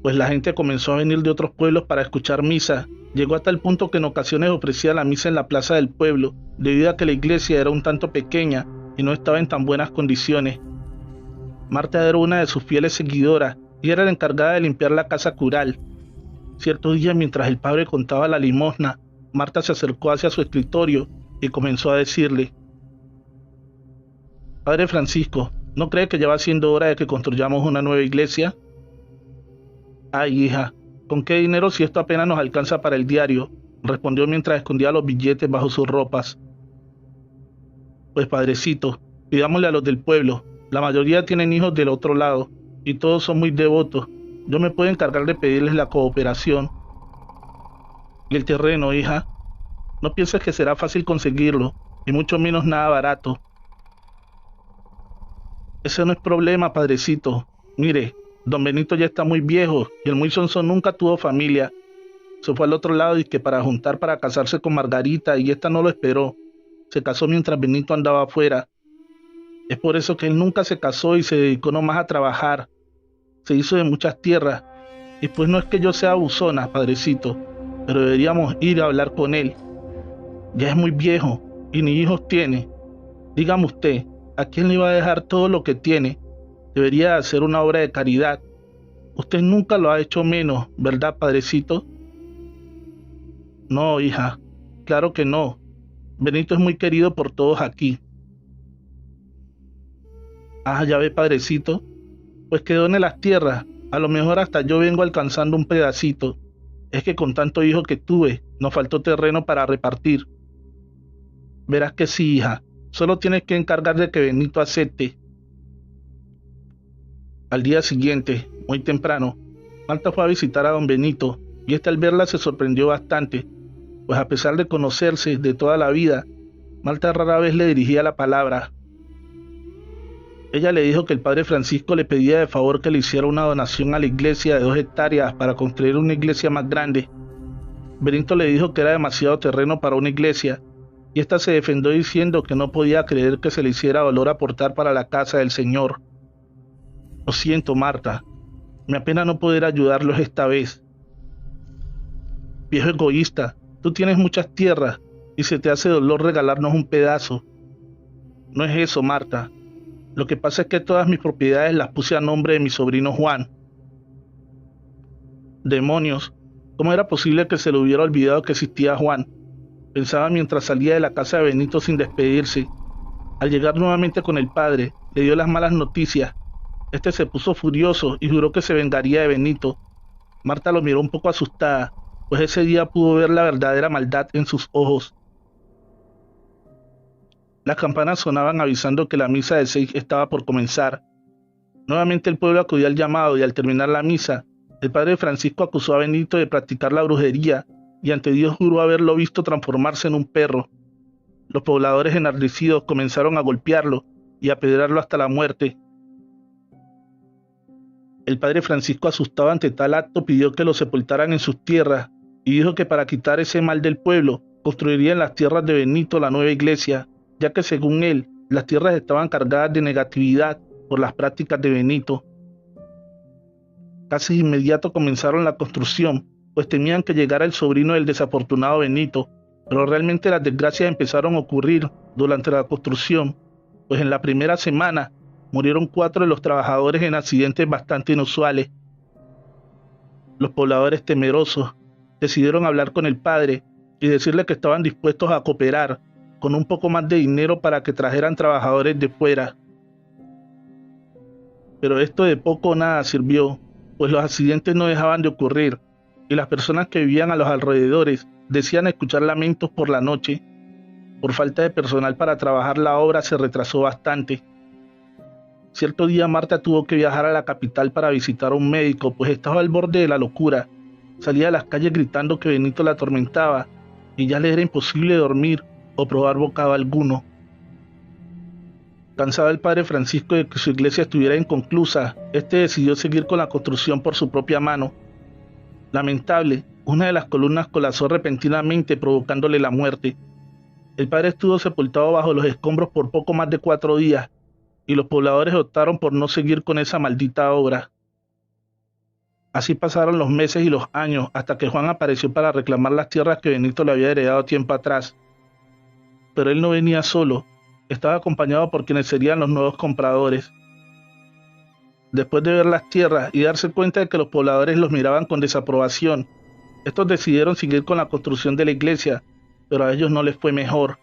Pues la gente comenzó a venir de otros pueblos para escuchar misa. Llegó a tal punto que en ocasiones ofrecía la misa en la plaza del pueblo, debido a que la iglesia era un tanto pequeña y no estaba en tan buenas condiciones. Marta era una de sus fieles seguidoras y era la encargada de limpiar la casa cural. Cierto día, mientras el padre contaba la limosna, Marta se acercó hacia su escritorio y comenzó a decirle: «Padre Francisco, ¿no cree que ya va siendo hora de que construyamos una nueva iglesia?» «Ay, hija, ¿con qué dinero si esto apenas nos alcanza para el diario?», respondió mientras escondía los billetes bajo sus ropas. «Pues padrecito, pidámosle a los del pueblo. La mayoría tienen hijos del otro lado y todos son muy devotos. Yo me puedo encargar de pedirles la cooperación». «¿Y el terreno, hija? No pienses que será fácil conseguirlo, y mucho menos nada barato». «Ese no es problema, padrecito. Mire, don Benito ya está muy viejo y el muy sonso nunca tuvo familia. Se fue al otro lado y que para juntar para casarse con Margarita, y esta no lo esperó. Se casó mientras Benito andaba afuera. Es por eso que él nunca se casó y se dedicó nomás a trabajar. Se hizo de muchas tierras. Y pues no es que yo sea abusona, padrecito, pero deberíamos ir a hablar con él. Ya es muy viejo y ni hijos tiene. Dígame usted, ¿a quién le va a dejar todo lo que tiene? Debería hacer una obra de caridad. Usted nunca lo ha hecho menos, ¿verdad, padrecito?» «No, hija, claro que no. Benito es muy querido por todos aquí». «Ah, ya ve, padrecito, pues que done las tierras. A lo mejor hasta yo vengo alcanzando un pedacito. Es que con tanto hijo que tuve, nos faltó terreno para repartir». «Verás que sí, hija. Solo tienes que encargar de que Benito acepte». Al día siguiente, muy temprano, Marta fue a visitar a don Benito y al verla se sorprendió bastante, pues a pesar de conocerse de toda la vida, Marta rara vez le dirigía la palabra. Ella le dijo que el padre Francisco le pedía de favor que le hiciera una donación a la iglesia de 2 hectáreas para construir una iglesia más grande. Benito le dijo que era demasiado terreno para una iglesia, y ésta se defendió diciendo que no podía creer que se le hiciera valor aportar para la casa del Señor. Lo siento, Marta, me apena no poder ayudarlos esta vez. Viejo egoísta, tú tienes muchas tierras y se te hace dolor regalarnos un pedazo. No es eso, Marta. Lo que pasa es que todas mis propiedades las puse a nombre de mi sobrino Juan. Demonios, ¿cómo era posible que se le hubiera olvidado que existía Juan? Pensaba mientras salía de la casa de Benito sin despedirse. Al llegar nuevamente con el padre, le dio las malas noticias. Este se puso furioso y juró que se vengaría de Benito. Marta lo miró un poco asustada, pues ese día pudo ver la verdadera maldad en sus ojos. Las campanas sonaban avisando que la misa de 6 estaba por comenzar. Nuevamente el pueblo acudió al llamado y al terminar la misa, el padre Francisco acusó a Benito de practicar la brujería y ante Dios juró haberlo visto transformarse en un perro. Los pobladores enardecidos comenzaron a golpearlo y a apedrearlo hasta la muerte. El padre Francisco, asustado ante tal acto, pidió que lo sepultaran en sus tierras y dijo que para quitar ese mal del pueblo, construiría en las tierras de Benito la nueva iglesia, ya que según él, las tierras estaban cargadas de negatividad por las prácticas de Benito. Casi de inmediato comenzaron la construcción, pues temían que llegara el sobrino del desafortunado Benito, pero realmente las desgracias empezaron a ocurrir durante la construcción, pues en la primera semana murieron 4 de los trabajadores en accidentes bastante inusuales. Los pobladores, temerosos, decidieron hablar con el padre y decirle que estaban dispuestos a cooperar con un poco más de dinero para que trajeran trabajadores de fuera. Pero esto de poco o nada sirvió, pues los accidentes no dejaban de ocurrir, y las personas que vivían a los alrededores decían escuchar lamentos por la noche. Por falta de personal para trabajar, la obra se retrasó bastante. Cierto día Marta tuvo que viajar a la capital para visitar a un médico, pues estaba al borde de la locura. Salía a las calles gritando que Benito la atormentaba, y ya le era imposible dormir o probar bocado alguno. Cansado el padre Francisco de que su iglesia estuviera inconclusa, este decidió seguir con la construcción por su propia mano. Lamentable, una de las columnas colapsó repentinamente, provocándole la muerte. El padre estuvo sepultado bajo los escombros por poco más de 4 días, y los pobladores optaron por no seguir con esa maldita obra. Así pasaron los meses y los años, hasta que Juan apareció para reclamar las tierras que Benito le había heredado tiempo atrás. Pero él no venía solo, estaba acompañado por quienes serían los nuevos compradores. Después de ver las tierras y darse cuenta de que los pobladores los miraban con desaprobación, estos decidieron seguir con la construcción de la iglesia, pero a ellos no les fue mejor.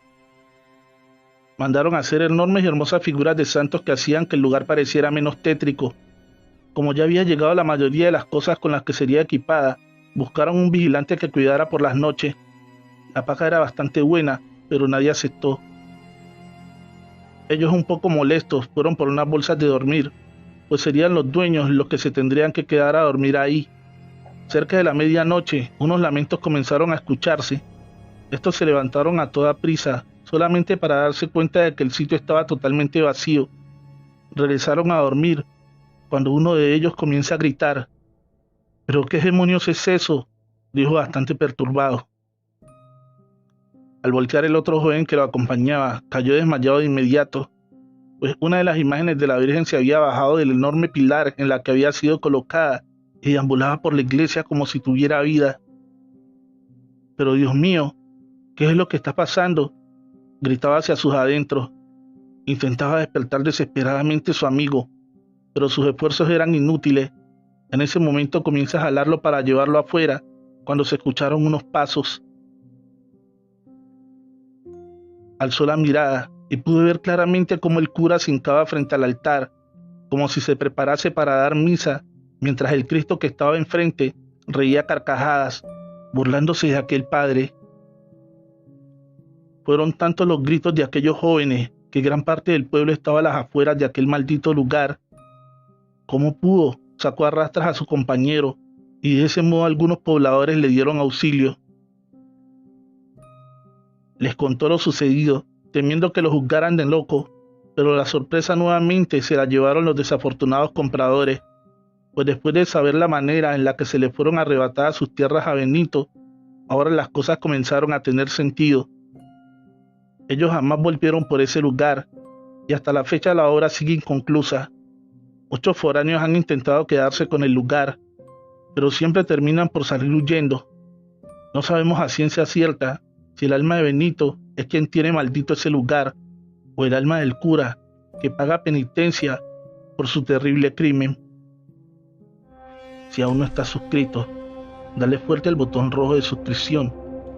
Mandaron a hacer enormes y hermosas figuras de santos que hacían que el lugar pareciera menos tétrico. Como ya había llegado la mayoría de las cosas con las que sería equipada, buscaron un vigilante que cuidara por las noches. La paga era bastante buena, pero nadie aceptó. Ellos, un poco molestos, fueron por unas bolsas de dormir, pues serían los dueños los que se tendrían que quedar a dormir ahí. Cerca de la medianoche, unos lamentos comenzaron a escucharse. Estos se levantaron a toda prisa, solamente para darse cuenta de que el sitio estaba totalmente vacío. Regresaron a dormir, cuando uno de ellos comienza a gritar. «¿Pero qué demonios es eso?», dijo bastante perturbado. Al voltear, el otro joven que lo acompañaba cayó desmayado de inmediato, pues una de las imágenes de la Virgen se había bajado del enorme pilar en la que había sido colocada y deambulaba por la iglesia como si tuviera vida. «Pero Dios mío, ¿qué es lo que está pasando?», gritaba hacia sus adentros. Intentaba despertar desesperadamente a su amigo, pero sus esfuerzos eran inútiles. En ese momento comienza a jalarlo para llevarlo afuera, cuando se escucharon unos pasos. Alzó la mirada y pudo ver claramente cómo el cura se hincaba frente al altar, como si se preparase para dar misa, mientras el Cristo que estaba enfrente reía a carcajadas, burlándose de aquel padre. Fueron tantos los gritos de aquellos jóvenes que gran parte del pueblo estaba a las afueras de aquel maldito lugar. ¿Cómo pudo? Sacó a rastras a su compañero y de ese modo algunos pobladores le dieron auxilio. Les contó lo sucedido, temiendo que lo juzgaran de loco, pero la sorpresa nuevamente se la llevaron los desafortunados compradores, pues después de saber la manera en la que se le fueron arrebatadas sus tierras a Benito, ahora las cosas comenzaron a tener sentido. Ellos jamás volvieron por ese lugar, y hasta la fecha la obra sigue inconclusa. Muchos foráneos han intentado quedarse con el lugar, pero siempre terminan por salir huyendo. No sabemos a ciencia cierta si el alma de Benito es quien tiene maldito ese lugar, o el alma del cura, que paga penitencia por su terrible crimen. Si aún no estás suscrito, dale fuerte al botón rojo de suscripción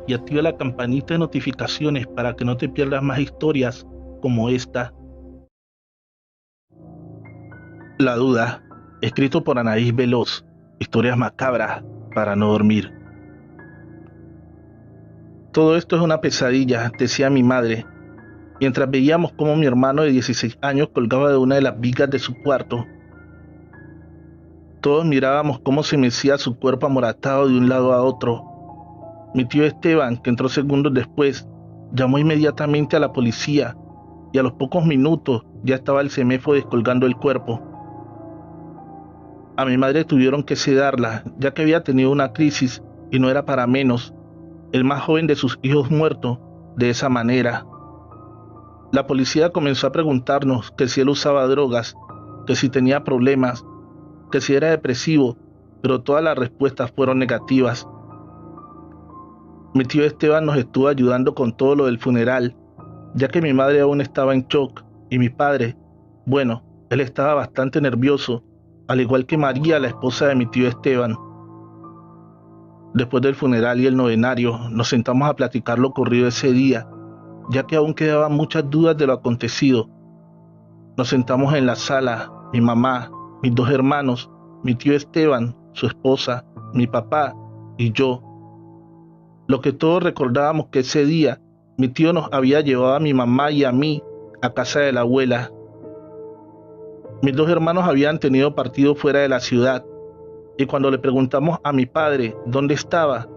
y activa la campanita de notificaciones para que no te pierdas más historias como esta. La duda, escrito por Anaís Veloz, historias macabras para no dormir. Todo esto es una pesadilla, decía mi madre, mientras veíamos cómo mi hermano de 16 años colgaba de una de las vigas de su cuarto. Todos mirábamos cómo se mecía su cuerpo amoratado de un lado a otro. Mi tío Esteban, que entró segundos después, llamó inmediatamente a la policía y a los pocos minutos ya estaba el CEMEFO descolgando el cuerpo. A mi madre tuvieron que sedarla, ya que había tenido una crisis y no era para menos, el más joven de sus hijos muerto de esa manera. La policía comenzó a preguntarnos que si él usaba drogas, que si tenía problemas, que si era depresivo, pero todas las respuestas fueron negativas. Mi tío Esteban nos estuvo ayudando con todo lo del funeral, ya que mi madre aún estaba en shock y mi padre, bueno, él estaba bastante nervioso, al igual que María, la esposa de mi tío Esteban. Después del funeral y el novenario, nos sentamos a platicar lo ocurrido ese día, ya que aún quedaban muchas dudas de lo acontecido. Nos sentamos en la sala, mi mamá, mis dos hermanos, mi tío Esteban, su esposa, mi papá y yo. Lo que todos recordábamos que ese día mi tío nos había llevado a mi mamá y a mí a casa de la abuela. Mis dos hermanos habían tenido partido fuera de la ciudad, y cuando le preguntamos a mi padre dónde estaba,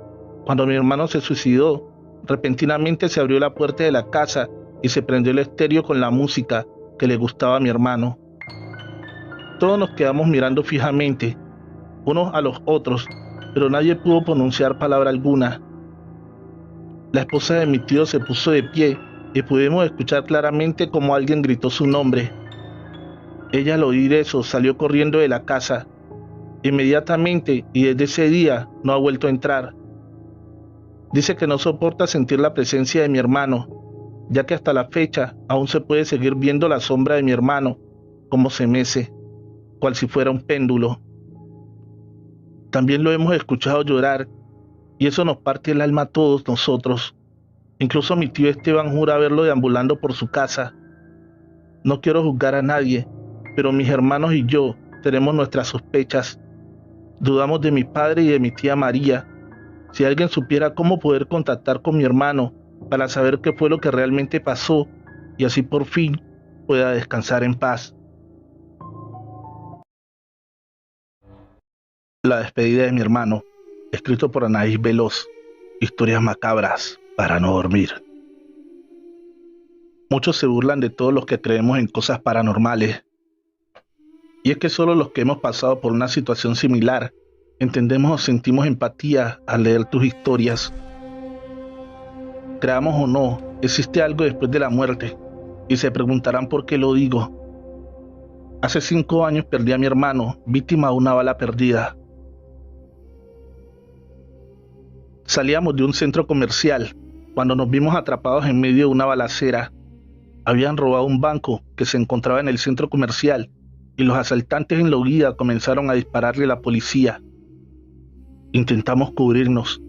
cuando mi hermano se suicidó, repentinamente se abrió la puerta de la casa y se prendió el estéreo con la música que le gustaba a mi hermano. Todos nos quedamos mirando fijamente, unos a los otros, pero nadie pudo pronunciar palabra alguna. La esposa de mi tío se puso de pie y pudimos escuchar claramente cómo alguien gritó su nombre. Ella al oír eso salió corriendo de la casa. Inmediatamente y desde ese día no ha vuelto a entrar. Dice que no soporta sentir la presencia de mi hermano, ya que hasta la fecha aún se puede seguir viendo la sombra de mi hermano, como se mece, cual si fuera un péndulo. También lo hemos escuchado llorar, y eso nos parte el alma a todos nosotros. Incluso mi tío Esteban jura verlo deambulando por su casa. No quiero juzgar a nadie, pero mis hermanos y yo tenemos nuestras sospechas. Dudamos de mi padre y de mi tía María. Si alguien supiera cómo poder contactar con mi hermano para saber qué fue lo que realmente pasó y así por fin pueda descansar en paz. La despedida de mi hermano, escrito por Anaís Veloz, historias macabras para no dormir. Muchos se burlan de todos los que creemos en cosas paranormales. Y es que solo los que hemos pasado por una situación similar entendemos o sentimos empatía al leer tus historias. Creamos o no, existe algo después de la muerte, y se preguntarán por qué lo digo. Hace 5 años perdí a mi hermano, víctima de una bala perdida. Salíamos de un centro comercial cuando nos vimos atrapados en medio de una balacera. Habían robado un banco que se encontraba en el centro comercial y los asaltantes en la huida comenzaron a dispararle a la policía. Intentamos cubrirnos,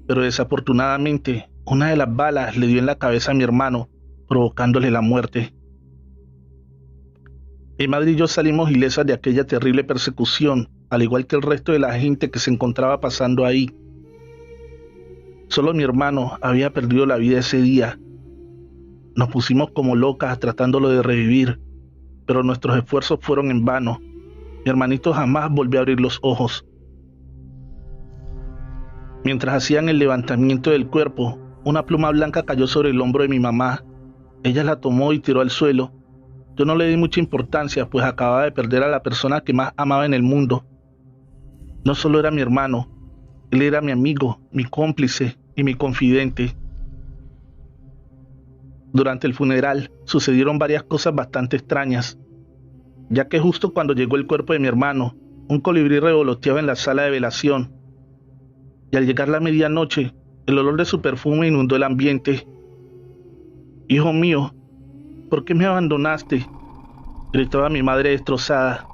pero desafortunadamente una de las balas le dio en la cabeza a mi hermano, provocándole la muerte. Mi madre y yo salimos ilesas de aquella terrible persecución, al igual que el resto de la gente que se encontraba pasando ahí. Solo mi hermano había perdido la vida ese día. Nos pusimos como locas tratándolo de revivir, pero nuestros esfuerzos fueron en vano. Mi hermanito jamás volvió a abrir los ojos. Mientras hacían el levantamiento del cuerpo, una pluma blanca cayó sobre el hombro de mi mamá. Ella la tomó y tiró al suelo. Yo no le di mucha importancia, pues acababa de perder a la persona que más amaba en el mundo. No solo era mi hermano, él era mi amigo, mi cómplice y mi confidente. Durante el funeral sucedieron varias cosas bastante extrañas, ya que justo cuando llegó el cuerpo de mi hermano, un colibrí revoloteaba en la sala de velación, y al llegar la medianoche, el olor de su perfume inundó el ambiente. «Hijo mío, ¿por qué me abandonaste?», gritaba mi madre destrozada.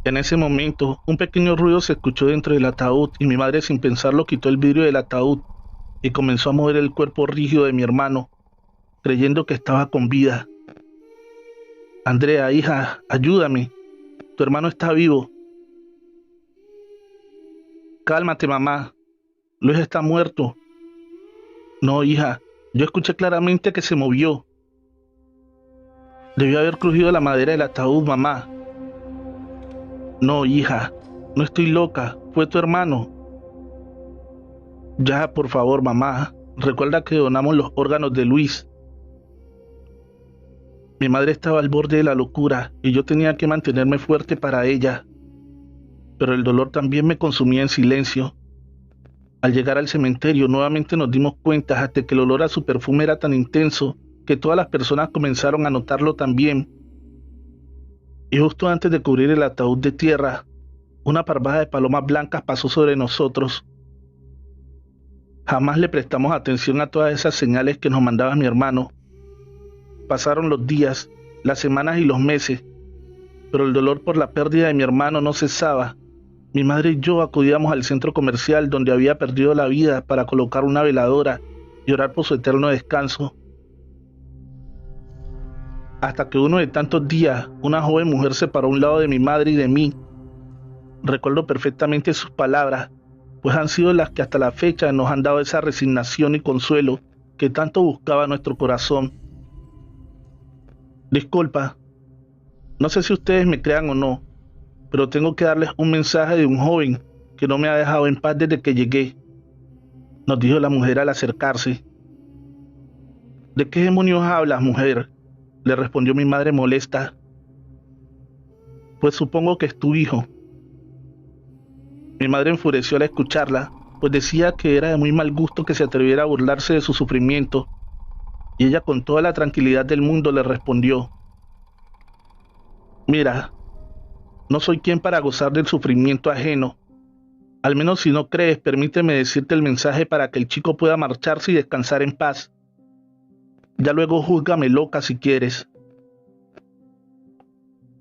En ese momento, un pequeño ruido se escuchó dentro del ataúd y mi madre sin pensarlo quitó el vidrio del ataúd y comenzó a mover el cuerpo rígido de mi hermano, creyendo que estaba con vida. «Andrea, hija, ayúdame. Tu hermano está vivo». «Cálmate, mamá. Luis está muerto». «No, hija, yo escuché claramente que se movió. Debió haber crujido la madera del ataúd, mamá». «No, hija, no estoy loca. Fue tu hermano». «Ya, por favor, mamá. Recuerda que donamos los órganos de Luis». Mi madre estaba al borde de la locura y yo tenía que mantenerme fuerte para ella. Pero el dolor también me consumía en silencio. Al llegar al cementerio nuevamente nos dimos cuenta hasta que el olor a su perfume era tan intenso que todas las personas comenzaron a notarlo también. Y justo antes de cubrir el ataúd de tierra, una parvada de palomas blancas pasó sobre nosotros. Jamás le prestamos atención a todas esas señales que nos mandaba mi hermano. Pasaron los días, las semanas y los meses, pero el dolor por la pérdida de mi hermano no cesaba. Mi madre y yo acudíamos al centro comercial donde había perdido la vida para colocar una veladora y orar por su eterno descanso. Hasta que uno de tantos días, una joven mujer se paró a un lado de mi madre y de mí. Recuerdo perfectamente sus palabras, pues han sido las que hasta la fecha nos han dado esa resignación y consuelo que tanto buscaba nuestro corazón. «Disculpa, no sé si ustedes me crean o no, pero tengo que darles un mensaje de un joven que no me ha dejado en paz desde que llegué», nos dijo la mujer al acercarse. «¿De qué demonios hablas, mujer?», le respondió mi madre molesta. «Pues supongo que es tu hijo». Mi madre enfureció al escucharla, pues decía que era de muy mal gusto que se atreviera a burlarse de su sufrimiento, y ella con toda la tranquilidad del mundo le respondió: «Mira, no soy quien para gozar del sufrimiento ajeno. Al menos si no crees, permíteme decirte el mensaje para que el chico pueda marcharse y descansar en paz. Ya luego júzgame loca si quieres».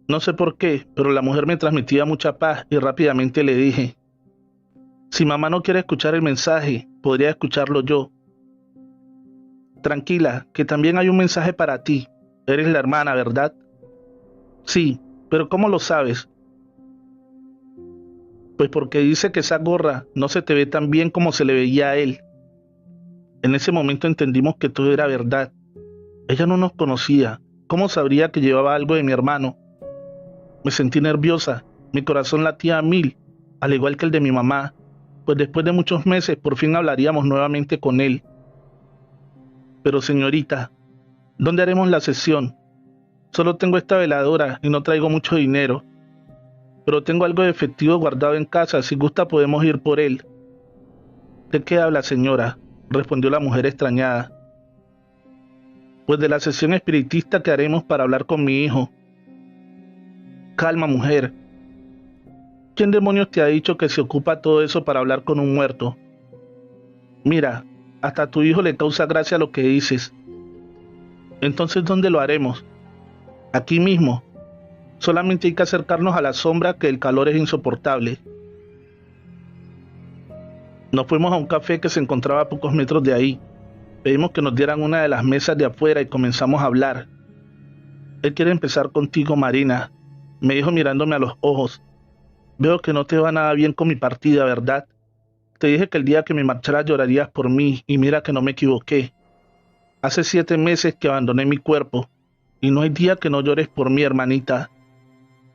No sé por qué, pero la mujer me transmitía mucha paz y rápidamente le dije: «Si mamá no quiere escuchar el mensaje, podría escucharlo yo». «Tranquila, que también hay un mensaje para ti. Eres la hermana, ¿verdad?». «Sí, pero ¿cómo lo sabes?». «Pues porque dice que esa gorra no se te ve tan bien como se le veía a él». En ese momento entendimos que todo era verdad. Ella no nos conocía. ¿Cómo sabría que llevaba algo de mi hermano? Me sentí nerviosa. Mi corazón latía a mil, al igual que el de mi mamá, pues después de muchos meses por fin hablaríamos nuevamente con él. «Pero señorita, ¿dónde haremos la sesión? Solo tengo esta veladora y no traigo mucho dinero. Pero tengo algo de efectivo guardado en casa, si gusta podemos ir por él». «¿De qué habla, señora?», respondió la mujer extrañada. «Pues de la sesión espiritista que haremos para hablar con mi hijo». «Calma, mujer. ¿Quién demonios te ha dicho que se ocupa todo eso para hablar con un muerto? Mira, hasta a tu hijo le causa gracia lo que dices. Entonces, ¿dónde lo haremos? Aquí mismo. Solamente hay que acercarnos a la sombra, que el calor es insoportable». Nos fuimos a un café que se encontraba a pocos metros de ahí. Pedimos que nos dieran una de las mesas de afuera y comenzamos a hablar. «Él quiere empezar contigo, Marina», me dijo mirándome a los ojos. «Veo que no te va nada bien con mi partida, ¿verdad? Te dije que el día que me marchara llorarías por mí y mira que no me equivoqué. Hace 7 meses que abandoné mi cuerpo y no hay día que no llores por mí, hermanita.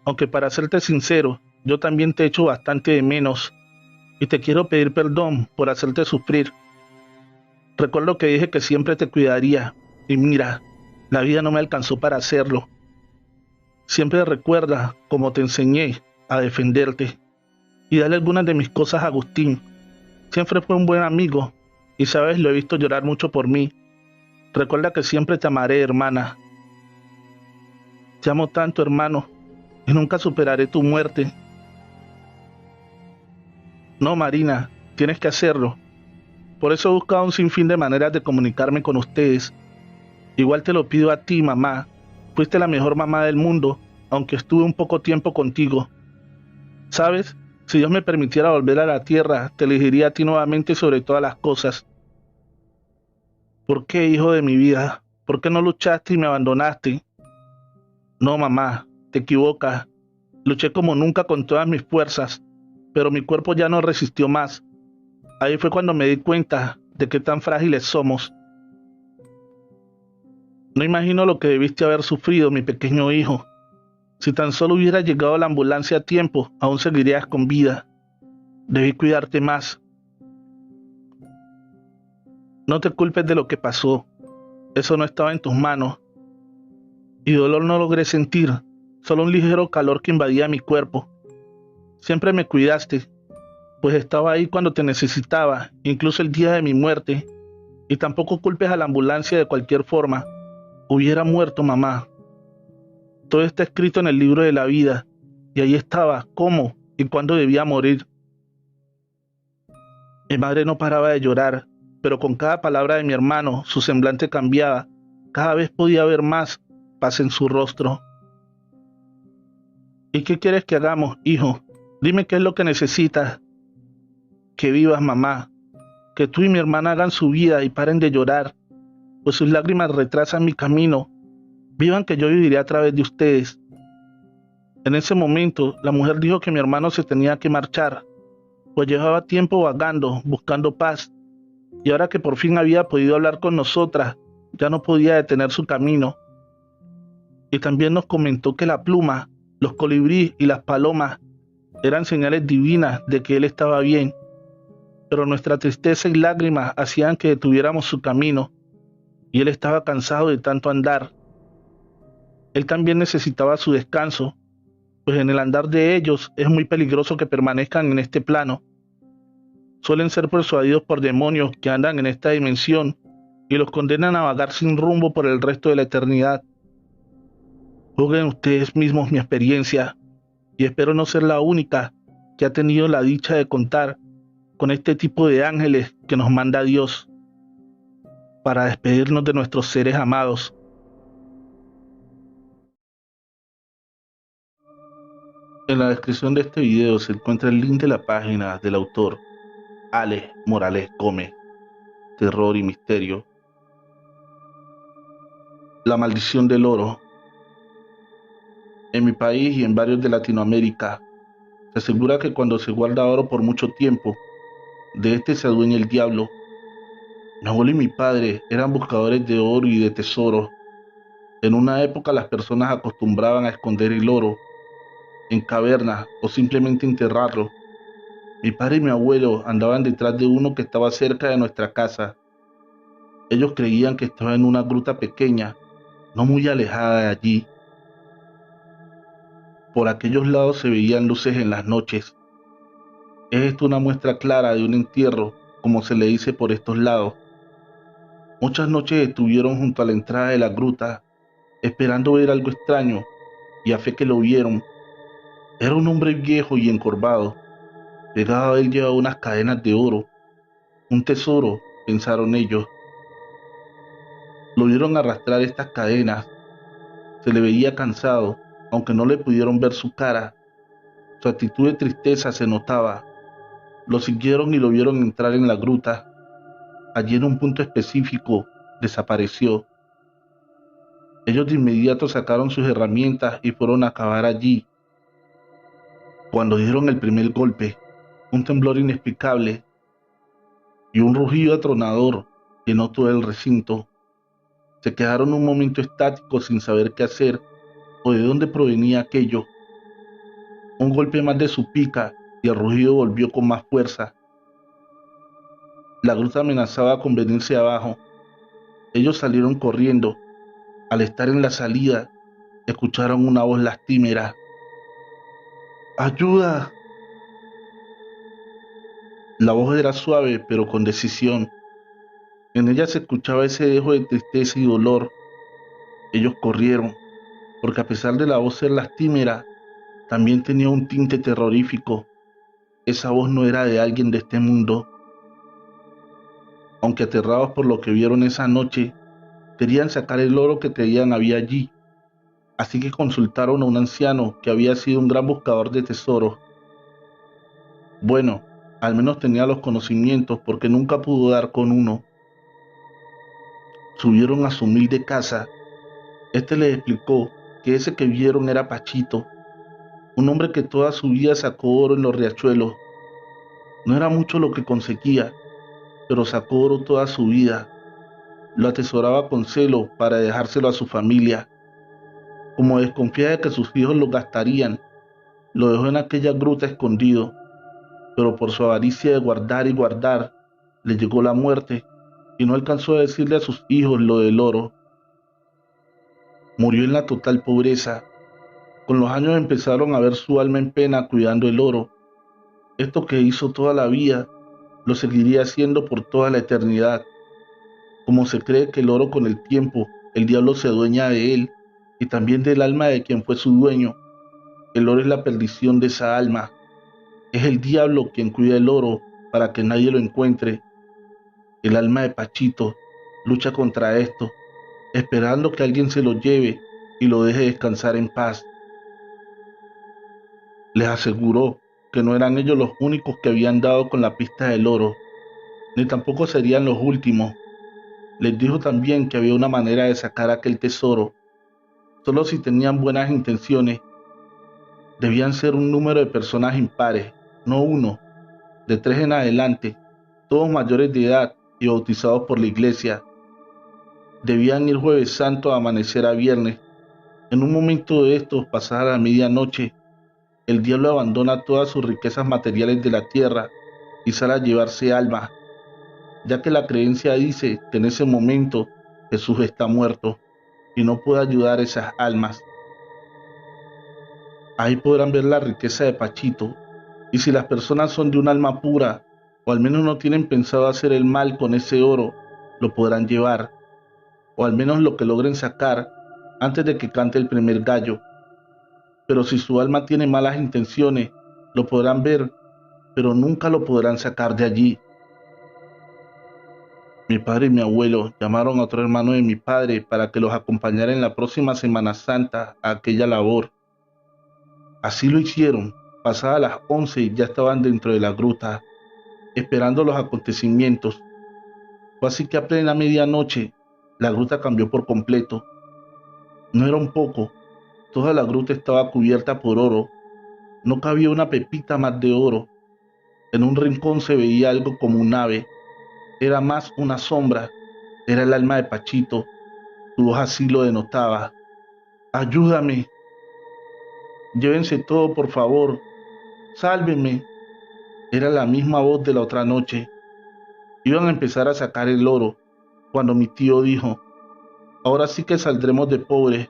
Aunque para serte sincero, yo también te echo bastante de menos. y te quiero pedir perdón por hacerte sufrir. Recuerdo que dije que siempre te cuidaría, y mira, la vida no me alcanzó para hacerlo. Siempre recuerda cómo te enseñé a defenderte y dale algunas de mis cosas a Agustín. Siempre fue un buen amigo y sabes, lo he visto llorar mucho por mí. Recuerda que siempre te amaré, hermana. Te amo tanto, hermano, y nunca superaré tu muerte. No, Marina, tienes que hacerlo. Por eso he buscado un sinfín de maneras de comunicarme con ustedes. Igual te lo pido a ti, mamá. Fuiste la mejor mamá del mundo, aunque estuve un poco tiempo contigo. ¿Sabes? Si Dios me permitiera volver a la tierra, te elegiría a ti nuevamente sobre todas las cosas. ¿Por qué, hijo de mi vida? ¿Por qué no luchaste y me abandonaste? No, mamá, te equivocas. Luché como nunca con todas mis fuerzas, pero mi cuerpo ya no resistió más. Ahí fue cuando me di cuenta de qué tan frágiles somos. No imagino lo que debiste haber sufrido, mi pequeño hijo. Si tan solo hubiera llegado la ambulancia a tiempo, aún seguirías con vida. Debí cuidarte más. No te culpes de lo que pasó. Eso no estaba en tus manos. Y dolor no logré sentir, solo un ligero calor que invadía mi cuerpo. Siempre me cuidaste, pues estaba ahí cuando te necesitaba, incluso el día de mi muerte. Y tampoco culpes a la ambulancia de cualquier forma. Hubiera muerto, mamá. Todo está escrito en el libro de la vida, y ahí estaba cómo y cuándo debía morir. Mi madre no paraba de llorar, pero con cada palabra de mi hermano su semblante cambiaba. Cada vez podía ver más paz en su rostro. ¿Y qué quieres que hagamos, hijo? Dime qué es lo que necesitas. Que vivas, mamá. Que tú y mi hermana hagan su vida y paren de llorar, pues sus lágrimas retrasan mi camino. Vivan que yo viviré a través de ustedes. En ese momento, la mujer dijo que mi hermano se tenía que marchar, pues llevaba tiempo vagando, buscando paz, y ahora que por fin había podido hablar con nosotras, ya no podía detener su camino. Y también nos comentó que la pluma, los colibríes y las palomas eran señales divinas de que él estaba bien, pero nuestra tristeza y lágrimas hacían que detuviéramos su camino, y él estaba cansado de tanto andar. Él también necesitaba su descanso, pues en el andar de ellos es muy peligroso que permanezcan en este plano. Suelen ser persuadidos por demonios que andan en esta dimensión y los condenan a vagar sin rumbo por el resto de la eternidad. Juzguen ustedes mismos mi experiencia, y espero no ser la única que ha tenido la dicha de contar con este tipo de ángeles que nos manda Dios para despedirnos de nuestros seres amados. En la descripción de este video se encuentra el link de la página del autor Alex Morales Gómez, Terror y Misterio. La maldición del oro. En mi país y en varios de Latinoamérica, se asegura que cuando se guarda oro por mucho tiempo, de este se adueña el diablo. Mi abuelo y mi padre eran buscadores de oro y de tesoros. En una época las personas acostumbraban a esconder el oro en cavernas o simplemente enterrarlo. Mi padre y mi abuelo andaban detrás de uno que estaba cerca de nuestra casa. Ellos creían que estaba en una gruta pequeña, no muy alejada de allí. Por aquellos lados se veían luces en las noches. Es esto una muestra clara de un entierro, como se le dice por estos lados. Muchas noches estuvieron junto a la entrada de la gruta, esperando ver algo extraño, y a fe que lo vieron. Era un hombre viejo y encorvado. Pegado a él llevaba unas cadenas de oro. Un tesoro, pensaron ellos. Lo vieron arrastrar estas cadenas. Se le veía cansado, aunque no le pudieron ver su cara. Su actitud de tristeza se notaba. Lo siguieron y lo vieron entrar en la gruta. Allí en un punto específico desapareció. Ellos de inmediato sacaron sus herramientas y fueron a cavar allí. Cuando dieron el primer golpe, un temblor inexplicable y un rugido atronador llenó todo el recinto. Se quedaron un momento estáticos sin saber qué hacer o de dónde provenía aquello. Un golpe más de su pica y el rugido volvió con más fuerza. La gruta amenazaba con venirse abajo. Ellos salieron corriendo. Al estar en la salida, escucharon una voz lastimera. ¡Ayuda! La voz era suave, pero con decisión. En ella se escuchaba ese dejo de tristeza y dolor. Ellos corrieron, porque a pesar de la voz ser lastimera, también tenía un tinte terrorífico. Esa voz no era de alguien de este mundo. Aunque aterrados por lo que vieron esa noche, querían sacar el oro que creían había allí. Así que consultaron a un anciano que había sido un gran buscador de tesoros. Bueno, al menos tenía los conocimientos porque nunca pudo dar con uno. Subieron a su humilde casa. Este les explicó que ese que vieron era Pachito, un hombre que toda su vida sacó oro en los riachuelos. No era mucho lo que conseguía, pero sacó oro toda su vida. Lo atesoraba con celo para dejárselo a su familia. Como desconfía de que sus hijos lo gastarían, lo dejó en aquella gruta escondido, pero por su avaricia de guardar y guardar, le llegó la muerte y no alcanzó a decirle a sus hijos lo del oro. Murió en la total pobreza. Con los años empezaron a ver su alma en pena cuidando el oro. Esto que hizo toda la vida, lo seguiría haciendo por toda la eternidad. Como se cree que el oro con el tiempo, el diablo se adueña de él y también del alma de quien fue su dueño, el oro es la perdición de esa alma. Es el diablo quien cuida el oro para que nadie lo encuentre. El alma de Pachito lucha contra esto, esperando que alguien se lo lleve y lo deje descansar en paz. Les aseguró que no eran ellos los únicos que habían dado con la pista del oro, ni tampoco serían los últimos. Les dijo también que había una manera de sacar aquel tesoro, solo si tenían buenas intenciones. Debían ser un número de personas impares, no uno, de 3 en adelante, todos mayores de edad y bautizados por la iglesia. Debían ir jueves santo a amanecer a viernes. En un momento de estos, pasada la medianoche, el diablo abandona todas sus riquezas materiales de la tierra y sale a llevarse almas, ya que la creencia dice que en ese momento Jesús está muerto y no puede ayudar a esas almas. Ahí podrán ver la riqueza de Pachito, y si las personas son de un alma pura, o al menos no tienen pensado hacer el mal con ese oro, lo podrán llevar, o al menos lo que logren sacar antes de que cante el primer gallo. Pero si su alma tiene malas intenciones, lo podrán ver, pero nunca lo podrán sacar de allí. Mi padre y mi abuelo llamaron a otro hermano de mi padre para que los acompañara en la próxima Semana Santa a aquella labor. Así lo hicieron. Pasadas las 11 ya estaban dentro de la gruta, esperando los acontecimientos. Fue así que a plena medianoche, la gruta cambió por completo. No era un poco, toda la gruta estaba cubierta por oro. No cabía una pepita más de oro. En un rincón se veía algo como un ave. Era más una sombra. Era el alma de Pachito. Su voz así lo denotaba. ¡Ayúdame! Llévense todo, por favor. ¡Sálvenme! Era la misma voz de la otra noche. Iban a empezar a sacar el oro, cuando mi tío dijo: ahora sí que saldremos de pobres.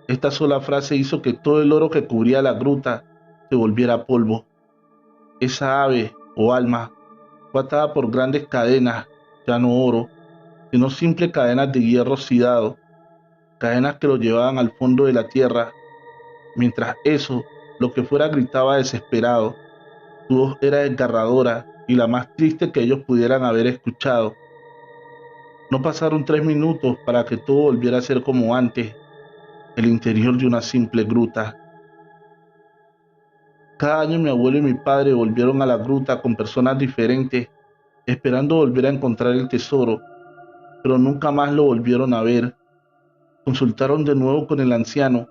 Esta sola frase hizo que todo el oro que cubría la gruta se volviera polvo. Esa ave, o alma, fue atada por grandes cadenas, ya no oro, sino simples cadenas de hierro oxidado, cadenas que lo llevaban al fondo de la tierra. Mientras eso, lo que fuera gritaba desesperado. Su voz era desgarradora y la más triste que ellos pudieran haber escuchado. No pasaron 3 minutos para que todo volviera a ser como antes, el interior de una simple gruta. Cada año mi abuelo y mi padre volvieron a la gruta con personas diferentes, esperando volver a encontrar el tesoro, pero nunca más lo volvieron a ver. Consultaron de nuevo con el anciano.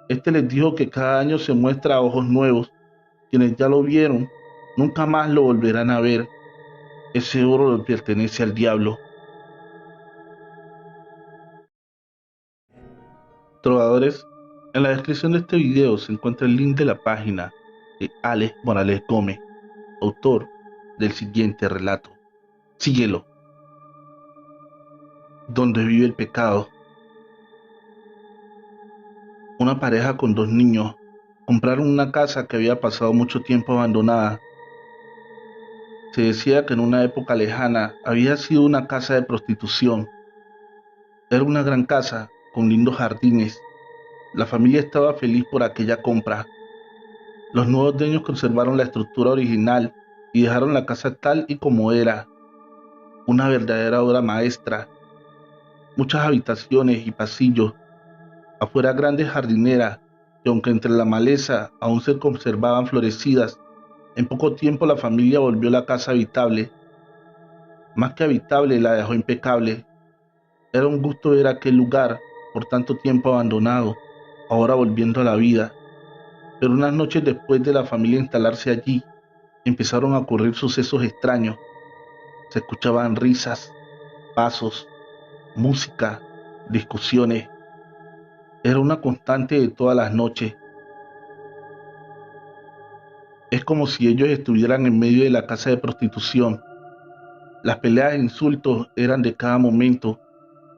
Este les dijo que cada año se muestra a ojos nuevos. Quienes ya lo vieron, nunca más lo volverán a ver. Ese oro le pertenece al diablo. Trovadores, en la descripción de este video se encuentra el link de la página de Alex Morales Gómez, autor del siguiente relato. Síguelo. Donde vive el pecado. Una pareja con 2 niños compraron una casa que había pasado mucho tiempo abandonada. Se decía que en una época lejana había sido una casa de prostitución. Era una gran casa con lindos jardines. La familia estaba feliz por aquella compra. Los nuevos dueños conservaron la estructura original y dejaron la casa tal y como era, una verdadera obra maestra. Muchas habitaciones y pasillos, afuera grandes jardineras, que aunque entre la maleza aún se conservaban florecidas, en poco tiempo la familia volvió la casa habitable. Más que habitable, la dejó impecable. Era un gusto ver aquel lugar, por tanto tiempo abandonado, ahora volviendo a la vida. Pero unas noches después de la familia instalarse allí, empezaron a ocurrir sucesos extraños. Se escuchaban risas, pasos, música, discusiones. Era una constante de todas las noches. Es como si ellos estuvieran en medio de la casa de prostitución. Las peleas e insultos eran de cada momento.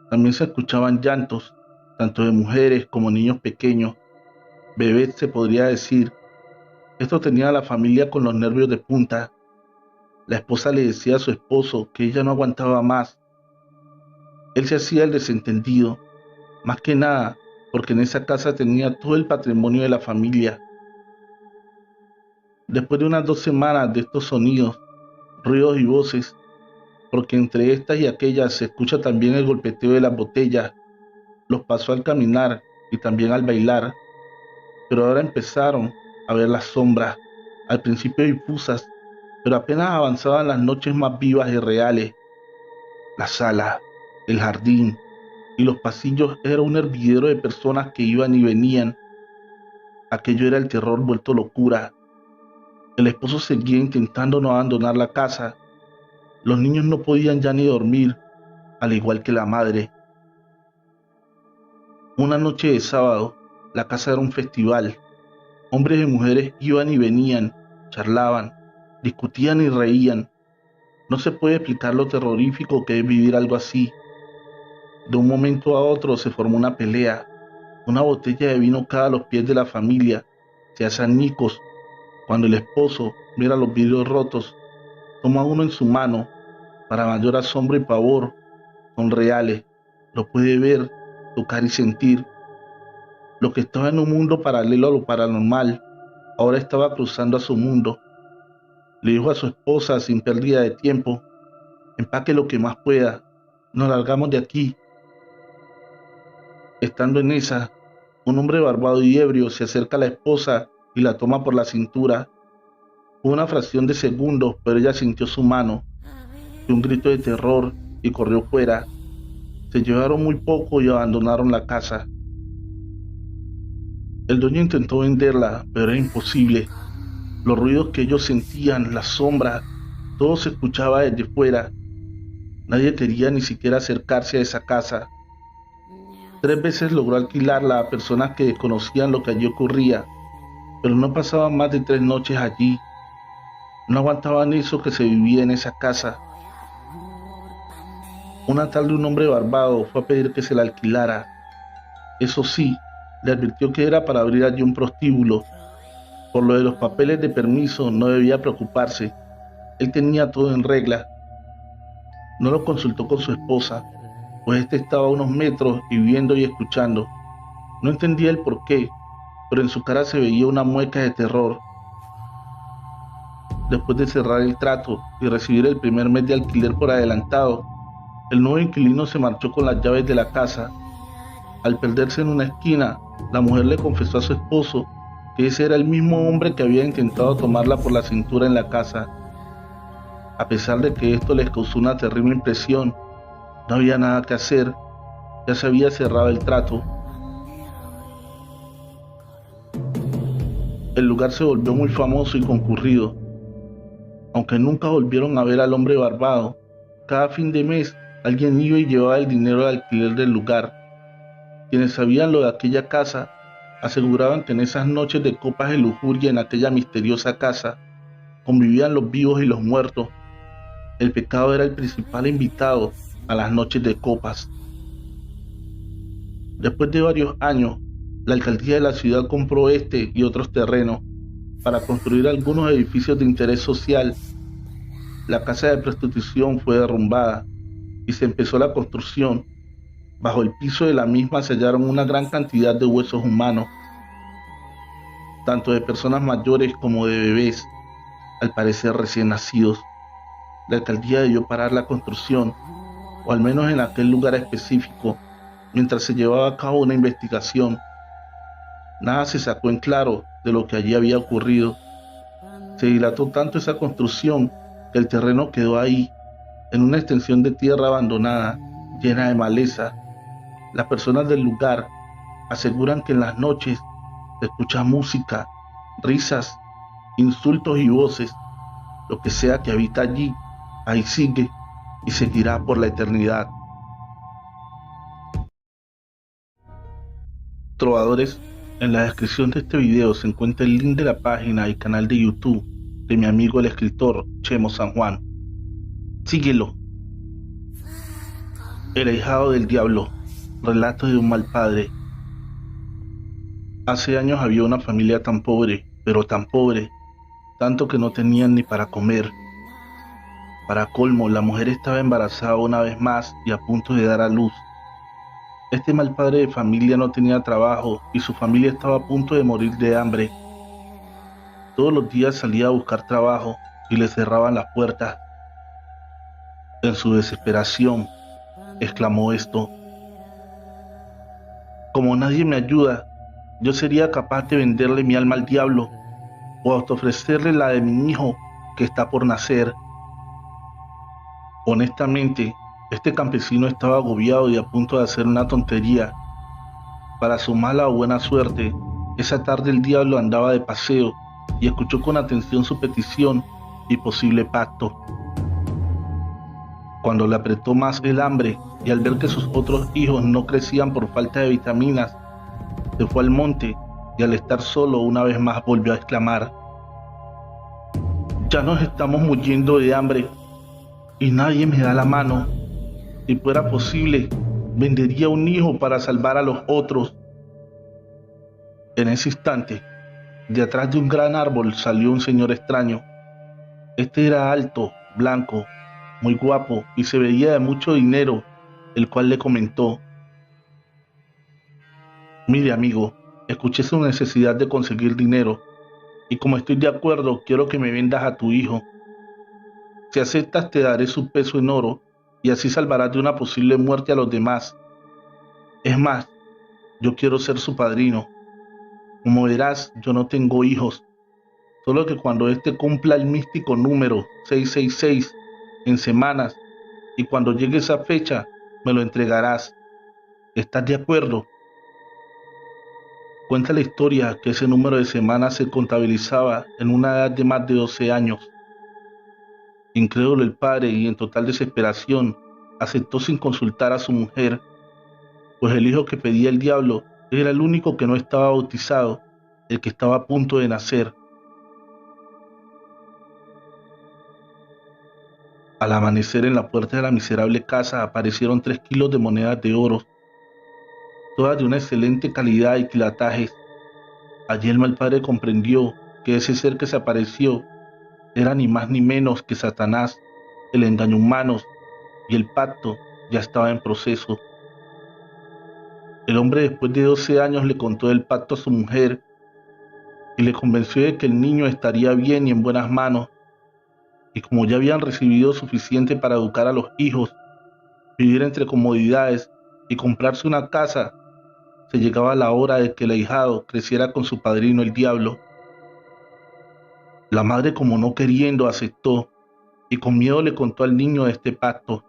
También se escuchaban llantos, tanto de mujeres como niños pequeños, bebés se podría decir. Esto tenía a la familia con los nervios de punta. La esposa le decía a su esposo que ella no aguantaba más. Él se hacía el desentendido, más que nada porque en esa casa tenía todo el patrimonio de la familia. Después de unas 2 semanas de estos sonidos, ruidos y voces, porque entre estas y aquellas se escucha también el golpeteo de las botellas, los pasos al caminar y también al bailar, pero ahora empezaron a ver las sombras, al principio difusas, pero apenas avanzaban las noches más vivas y reales. La sala, el jardín y los pasillos era un hervidero de personas que iban y venían. Aquello era el terror vuelto locura. El esposo seguía intentando no abandonar la casa. Los niños no podían ya ni dormir, al igual que la madre. Una noche de sábado, la casa era un festival. Hombres y mujeres iban y venían, charlaban, discutían y reían. No se puede explicar lo terrorífico que es vivir algo así. De un momento a otro se formó una pelea. Una botella de vino cae a los pies de la familia. Se hace añicos. Cuando el esposo mira los vidrios rotos, toma uno en su mano. Para mayor asombro y pavor, son reales. Lo puede ver, tocar y sentir. Lo que estaba en un mundo paralelo a lo paranormal, ahora estaba cruzando a su mundo. Le dijo a su esposa sin pérdida de tiempo: empaque lo que más pueda, nos largamos de aquí. Estando en esa, un hombre barbado y ebrio se acerca a la esposa y la toma por la cintura. Fue una fracción de segundos, pero ella sintió su mano, dio un grito de terror y corrió fuera. Se llevaron muy poco y abandonaron la casa. El dueño intentó venderla, pero era imposible. Los ruidos que ellos sentían, las sombras, todo se escuchaba desde fuera. Nadie quería ni siquiera acercarse a esa casa. 3 veces logró alquilarla a personas que desconocían lo que allí ocurría, pero no pasaban más de 3 noches allí. No aguantaban eso que se vivía en esa casa. Una tarde un hombre barbado fue a pedir que se la alquilara. Eso sí, le advirtió que era para abrir allí un prostíbulo. Por lo de los papeles de permiso no debía preocuparse. Él tenía todo en regla. No lo consultó con su esposa, pues éste estaba a unos metros y viendo y escuchando. No entendía el porqué, pero en su cara se veía una mueca de terror. Después de cerrar el trato y recibir el primer mes de alquiler por adelantado, el nuevo inquilino se marchó con las llaves de la casa. Al perderse en una esquina, la mujer le confesó a su esposo que ese era el mismo hombre que había intentado tomarla por la cintura en la casa. A pesar de que esto les causó una terrible impresión, no había nada que hacer, ya se había cerrado el trato. El lugar se volvió muy famoso y concurrido. Aunque nunca volvieron a ver al hombre barbado, cada fin de mes alguien iba y llevaba el dinero de alquiler del lugar. Quienes sabían lo de aquella casa Aseguraban que en esas noches de copas de lujuria en aquella misteriosa casa convivían los vivos y los muertos. El pecado era el principal invitado a las noches de copas. Después de varios años, la alcaldía de la ciudad compró este y otros terrenos para construir algunos edificios de interés social. La casa de prostitución fue derrumbada y se empezó la construcción. Bajo el piso de la misma se hallaron una gran cantidad de huesos humanos, tanto de personas mayores como de bebés, al parecer recién nacidos. La alcaldía debió parar la construcción, o al menos en aquel lugar específico, mientras se llevaba a cabo una investigación. Nada se sacó en claro de lo que allí había ocurrido. Se dilató tanto esa construcción que el terreno quedó ahí, en una extensión de tierra abandonada, llena de maleza. Las personas del lugar aseguran que en las noches se escucha música, risas, insultos y voces. Lo que sea que habita allí, ahí sigue y seguirá por la eternidad. Trovadores, en la descripción de este video se encuentra el link de la página y canal de YouTube de mi amigo el escritor Chemo San Juan. Síguelo. El ahijado del diablo. Relato de un mal padre. Hace años había una familia tan pobre, pero tan pobre, tanto que no tenían ni para comer. Para colmo, la mujer estaba embarazada una vez más y a punto de dar a luz. Este mal padre de familia no tenía trabajo y su familia estaba a punto de morir de hambre. Todos los días salía a buscar trabajo y le cerraban las puertas. En su desesperación, exclamó esto: como nadie me ayuda, yo sería capaz de venderle mi alma al diablo o hasta ofrecerle la de mi hijo que está por nacer. Honestamente, este campesino estaba agobiado y a punto de hacer una tontería. Para su mala o buena suerte, esa tarde el diablo andaba de paseo y escuchó con atención su petición y posible pacto. Cuando le apretó más el hambre y al ver que sus otros hijos no crecían por falta de vitaminas, se fue al monte y al estar solo una vez más volvió a exclamar: ya nos estamos muriendo de hambre y nadie me da la mano. Si fuera posible, vendería un hijo para salvar a los otros. En ese instante, de atrás de un gran árbol salió un señor extraño. Este era alto, blanco, muy guapo y se veía de mucho dinero, el cual le comentó: mire amigo, escuché su necesidad de conseguir dinero y como estoy de acuerdo, quiero que me vendas a tu hijo. Si aceptas, te daré su peso en oro y así salvarás de una posible muerte a los demás. Es más, yo quiero ser su padrino. Como verás, yo no tengo hijos, solo que cuando éste cumpla el místico número 666 en semanas y cuando llegue esa fecha, me lo entregarás. ¿Estás de acuerdo? Cuenta la historia que ese número de semanas se contabilizaba en una edad de más de 12 años. Incrédulo el padre y en total desesperación, aceptó sin consultar a su mujer, pues el hijo que pedía el diablo era el único que no estaba bautizado, el que estaba a punto de nacer. Al amanecer en la puerta de la miserable casa aparecieron 3 kilos de monedas de oro, todas de una excelente calidad y quilatajes. Allí el mal padre comprendió que ese ser que se apareció era ni más ni menos que Satanás, el engaño humano, y el pacto ya estaba en proceso. El hombre después de 12 años le contó del pacto a su mujer y le convenció de que el niño estaría bien y en buenas manos, y como ya habían recibido suficiente para educar a los hijos, vivir entre comodidades y comprarse una casa, se llegaba la hora de que el ahijado creciera con su padrino el diablo. La madre, como no queriendo, aceptó y con miedo le contó al niño de este pacto.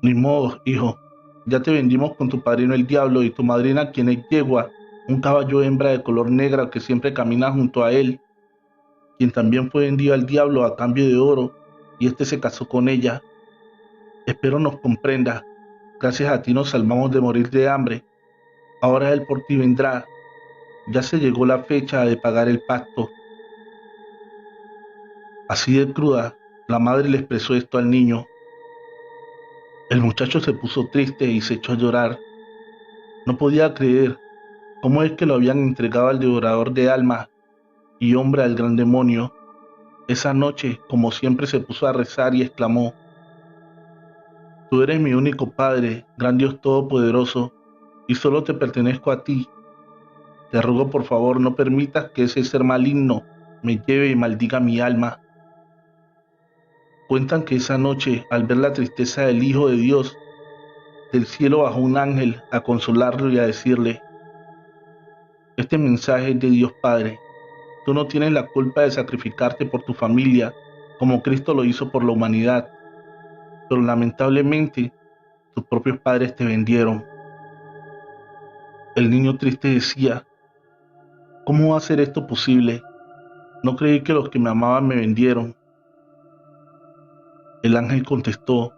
Ni modo, hijo, ya te vendimos con tu padrino el diablo y tu madrina, quien es yegua, un caballo hembra de color negra que siempre camina junto a él, quien también fue vendido al diablo a cambio de oro, y este se casó con ella. Espero nos comprendas, gracias a ti nos salvamos de morir de hambre. Ahora él por ti vendrá. Ya se llegó la fecha de pagar el pacto. Así de cruda, la madre le expresó esto al niño. El muchacho se puso triste y se echó a llorar. No podía creer cómo es que lo habían entregado al devorador de almas y hombre al gran demonio. Esa noche, como siempre, se puso a rezar y exclamó: Tú eres mi único Padre, gran Dios Todopoderoso, y solo te pertenezco a ti. Te ruego por favor no permitas que ese ser maligno me lleve y maldiga mi alma. Cuentan que esa noche, al ver la tristeza del Hijo de Dios, del cielo bajó un ángel a consolarlo y a decirle: Este mensaje es de Dios Padre. Tú no tienes la culpa de sacrificarte por tu familia, como Cristo lo hizo por la humanidad, pero lamentablemente tus propios padres te vendieron. El niño triste decía: ¿Cómo va a ser esto posible? No creí que los que me amaban me vendieron. El ángel contestó: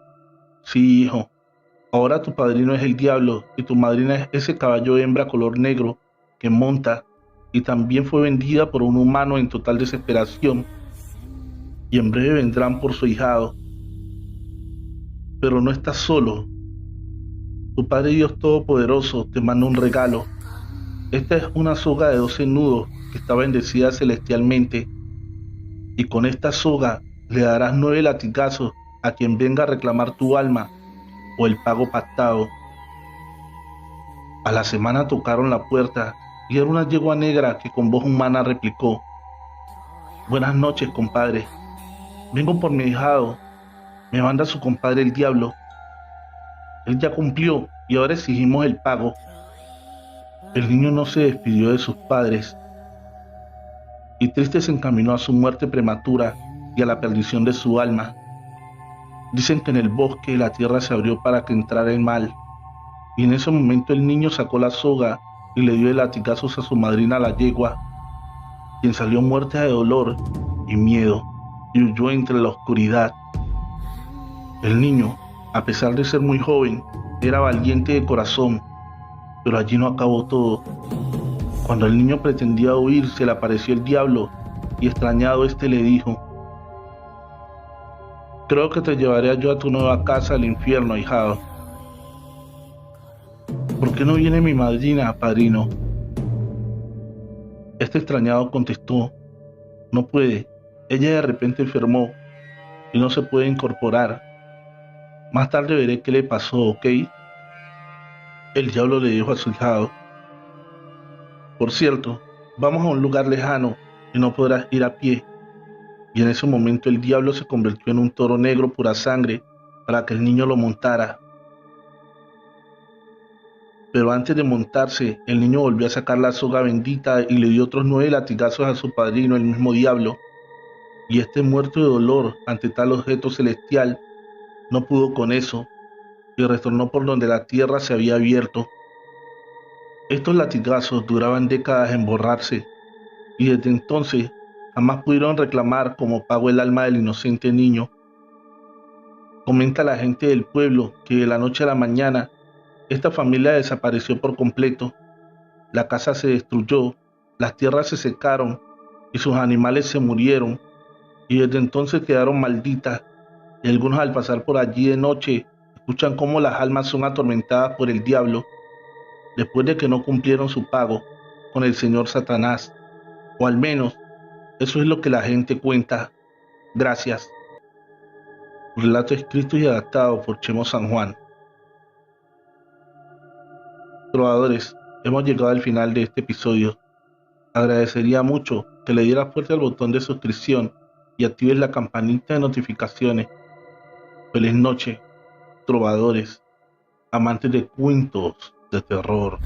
Sí, hijo, ahora tu padrino es el diablo y tu madrina es ese caballo hembra color negro que monta y también fue vendida por un humano en total desesperación, y en breve vendrán por su ahijado. Pero no estás solo. Tu Padre Dios Todopoderoso te manda un regalo. Esta es una soga de 12 nudos que está bendecida celestialmente, y con esta soga le darás 9 latigazos a quien venga a reclamar tu alma o el pago pactado. A la semana tocaron la puerta y era una yegua negra que con voz humana replicó: Buenas noches, compadre. Vengo por mi ahijado. Me manda su compadre el diablo. Él ya cumplió y ahora exigimos el pago. El niño no se despidió de sus padres y triste se encaminó a su muerte prematura y a la perdición de su alma. Dicen que en el bosque la tierra se abrió para que entrara el mal, y en ese momento el niño sacó la soga y le dio de latigazos a su madrina la yegua, quien salió muerta de dolor y miedo y huyó entre la oscuridad. El niño, a pesar de ser muy joven, era valiente de corazón, pero allí no acabó todo. Cuando el niño pretendía huir, se le apareció el diablo y extrañado este le dijo: Creo que te llevaré yo a tu nueva casa al infierno, ahijado. ¿Por qué no viene mi madrina, padrino? Este extrañado contestó: No puede, ella de repente enfermó y no se puede incorporar. Más tarde veré qué le pasó, ¿ok? El diablo le dijo a su ahijado: Por cierto, vamos a un lugar lejano y no podrás ir a pie. Y en ese momento el diablo se convirtió en un toro negro pura sangre para que el niño lo montara. Pero antes de montarse, el niño volvió a sacar la soga bendita y le dio otros 9 latigazos a su padrino, el mismo diablo. Y este, muerto de dolor ante tal objeto celestial, no pudo con eso y retornó por donde la tierra se había abierto. Estos latigazos duraban décadas en borrarse, y desde entonces jamás pudieron reclamar como pago el alma del inocente niño. Comenta la gente del pueblo que de la noche a la mañana esta familia desapareció por completo. La casa se destruyó, las tierras se secaron y sus animales se murieron, y desde entonces quedaron malditas, y algunos al pasar por allí de noche escuchan cómo las almas son atormentadas por el diablo, después de que no cumplieron su pago con el señor Satanás, o al menos eso es lo que la gente cuenta. Gracias. Relato escrito y adaptado por Chemo San Juan. Trovadores, hemos llegado al final de este episodio. Agradecería mucho que le dieras fuerte al botón de suscripción y actives la campanita de notificaciones. Feliz noche, trovadores, amantes de cuentos de terror.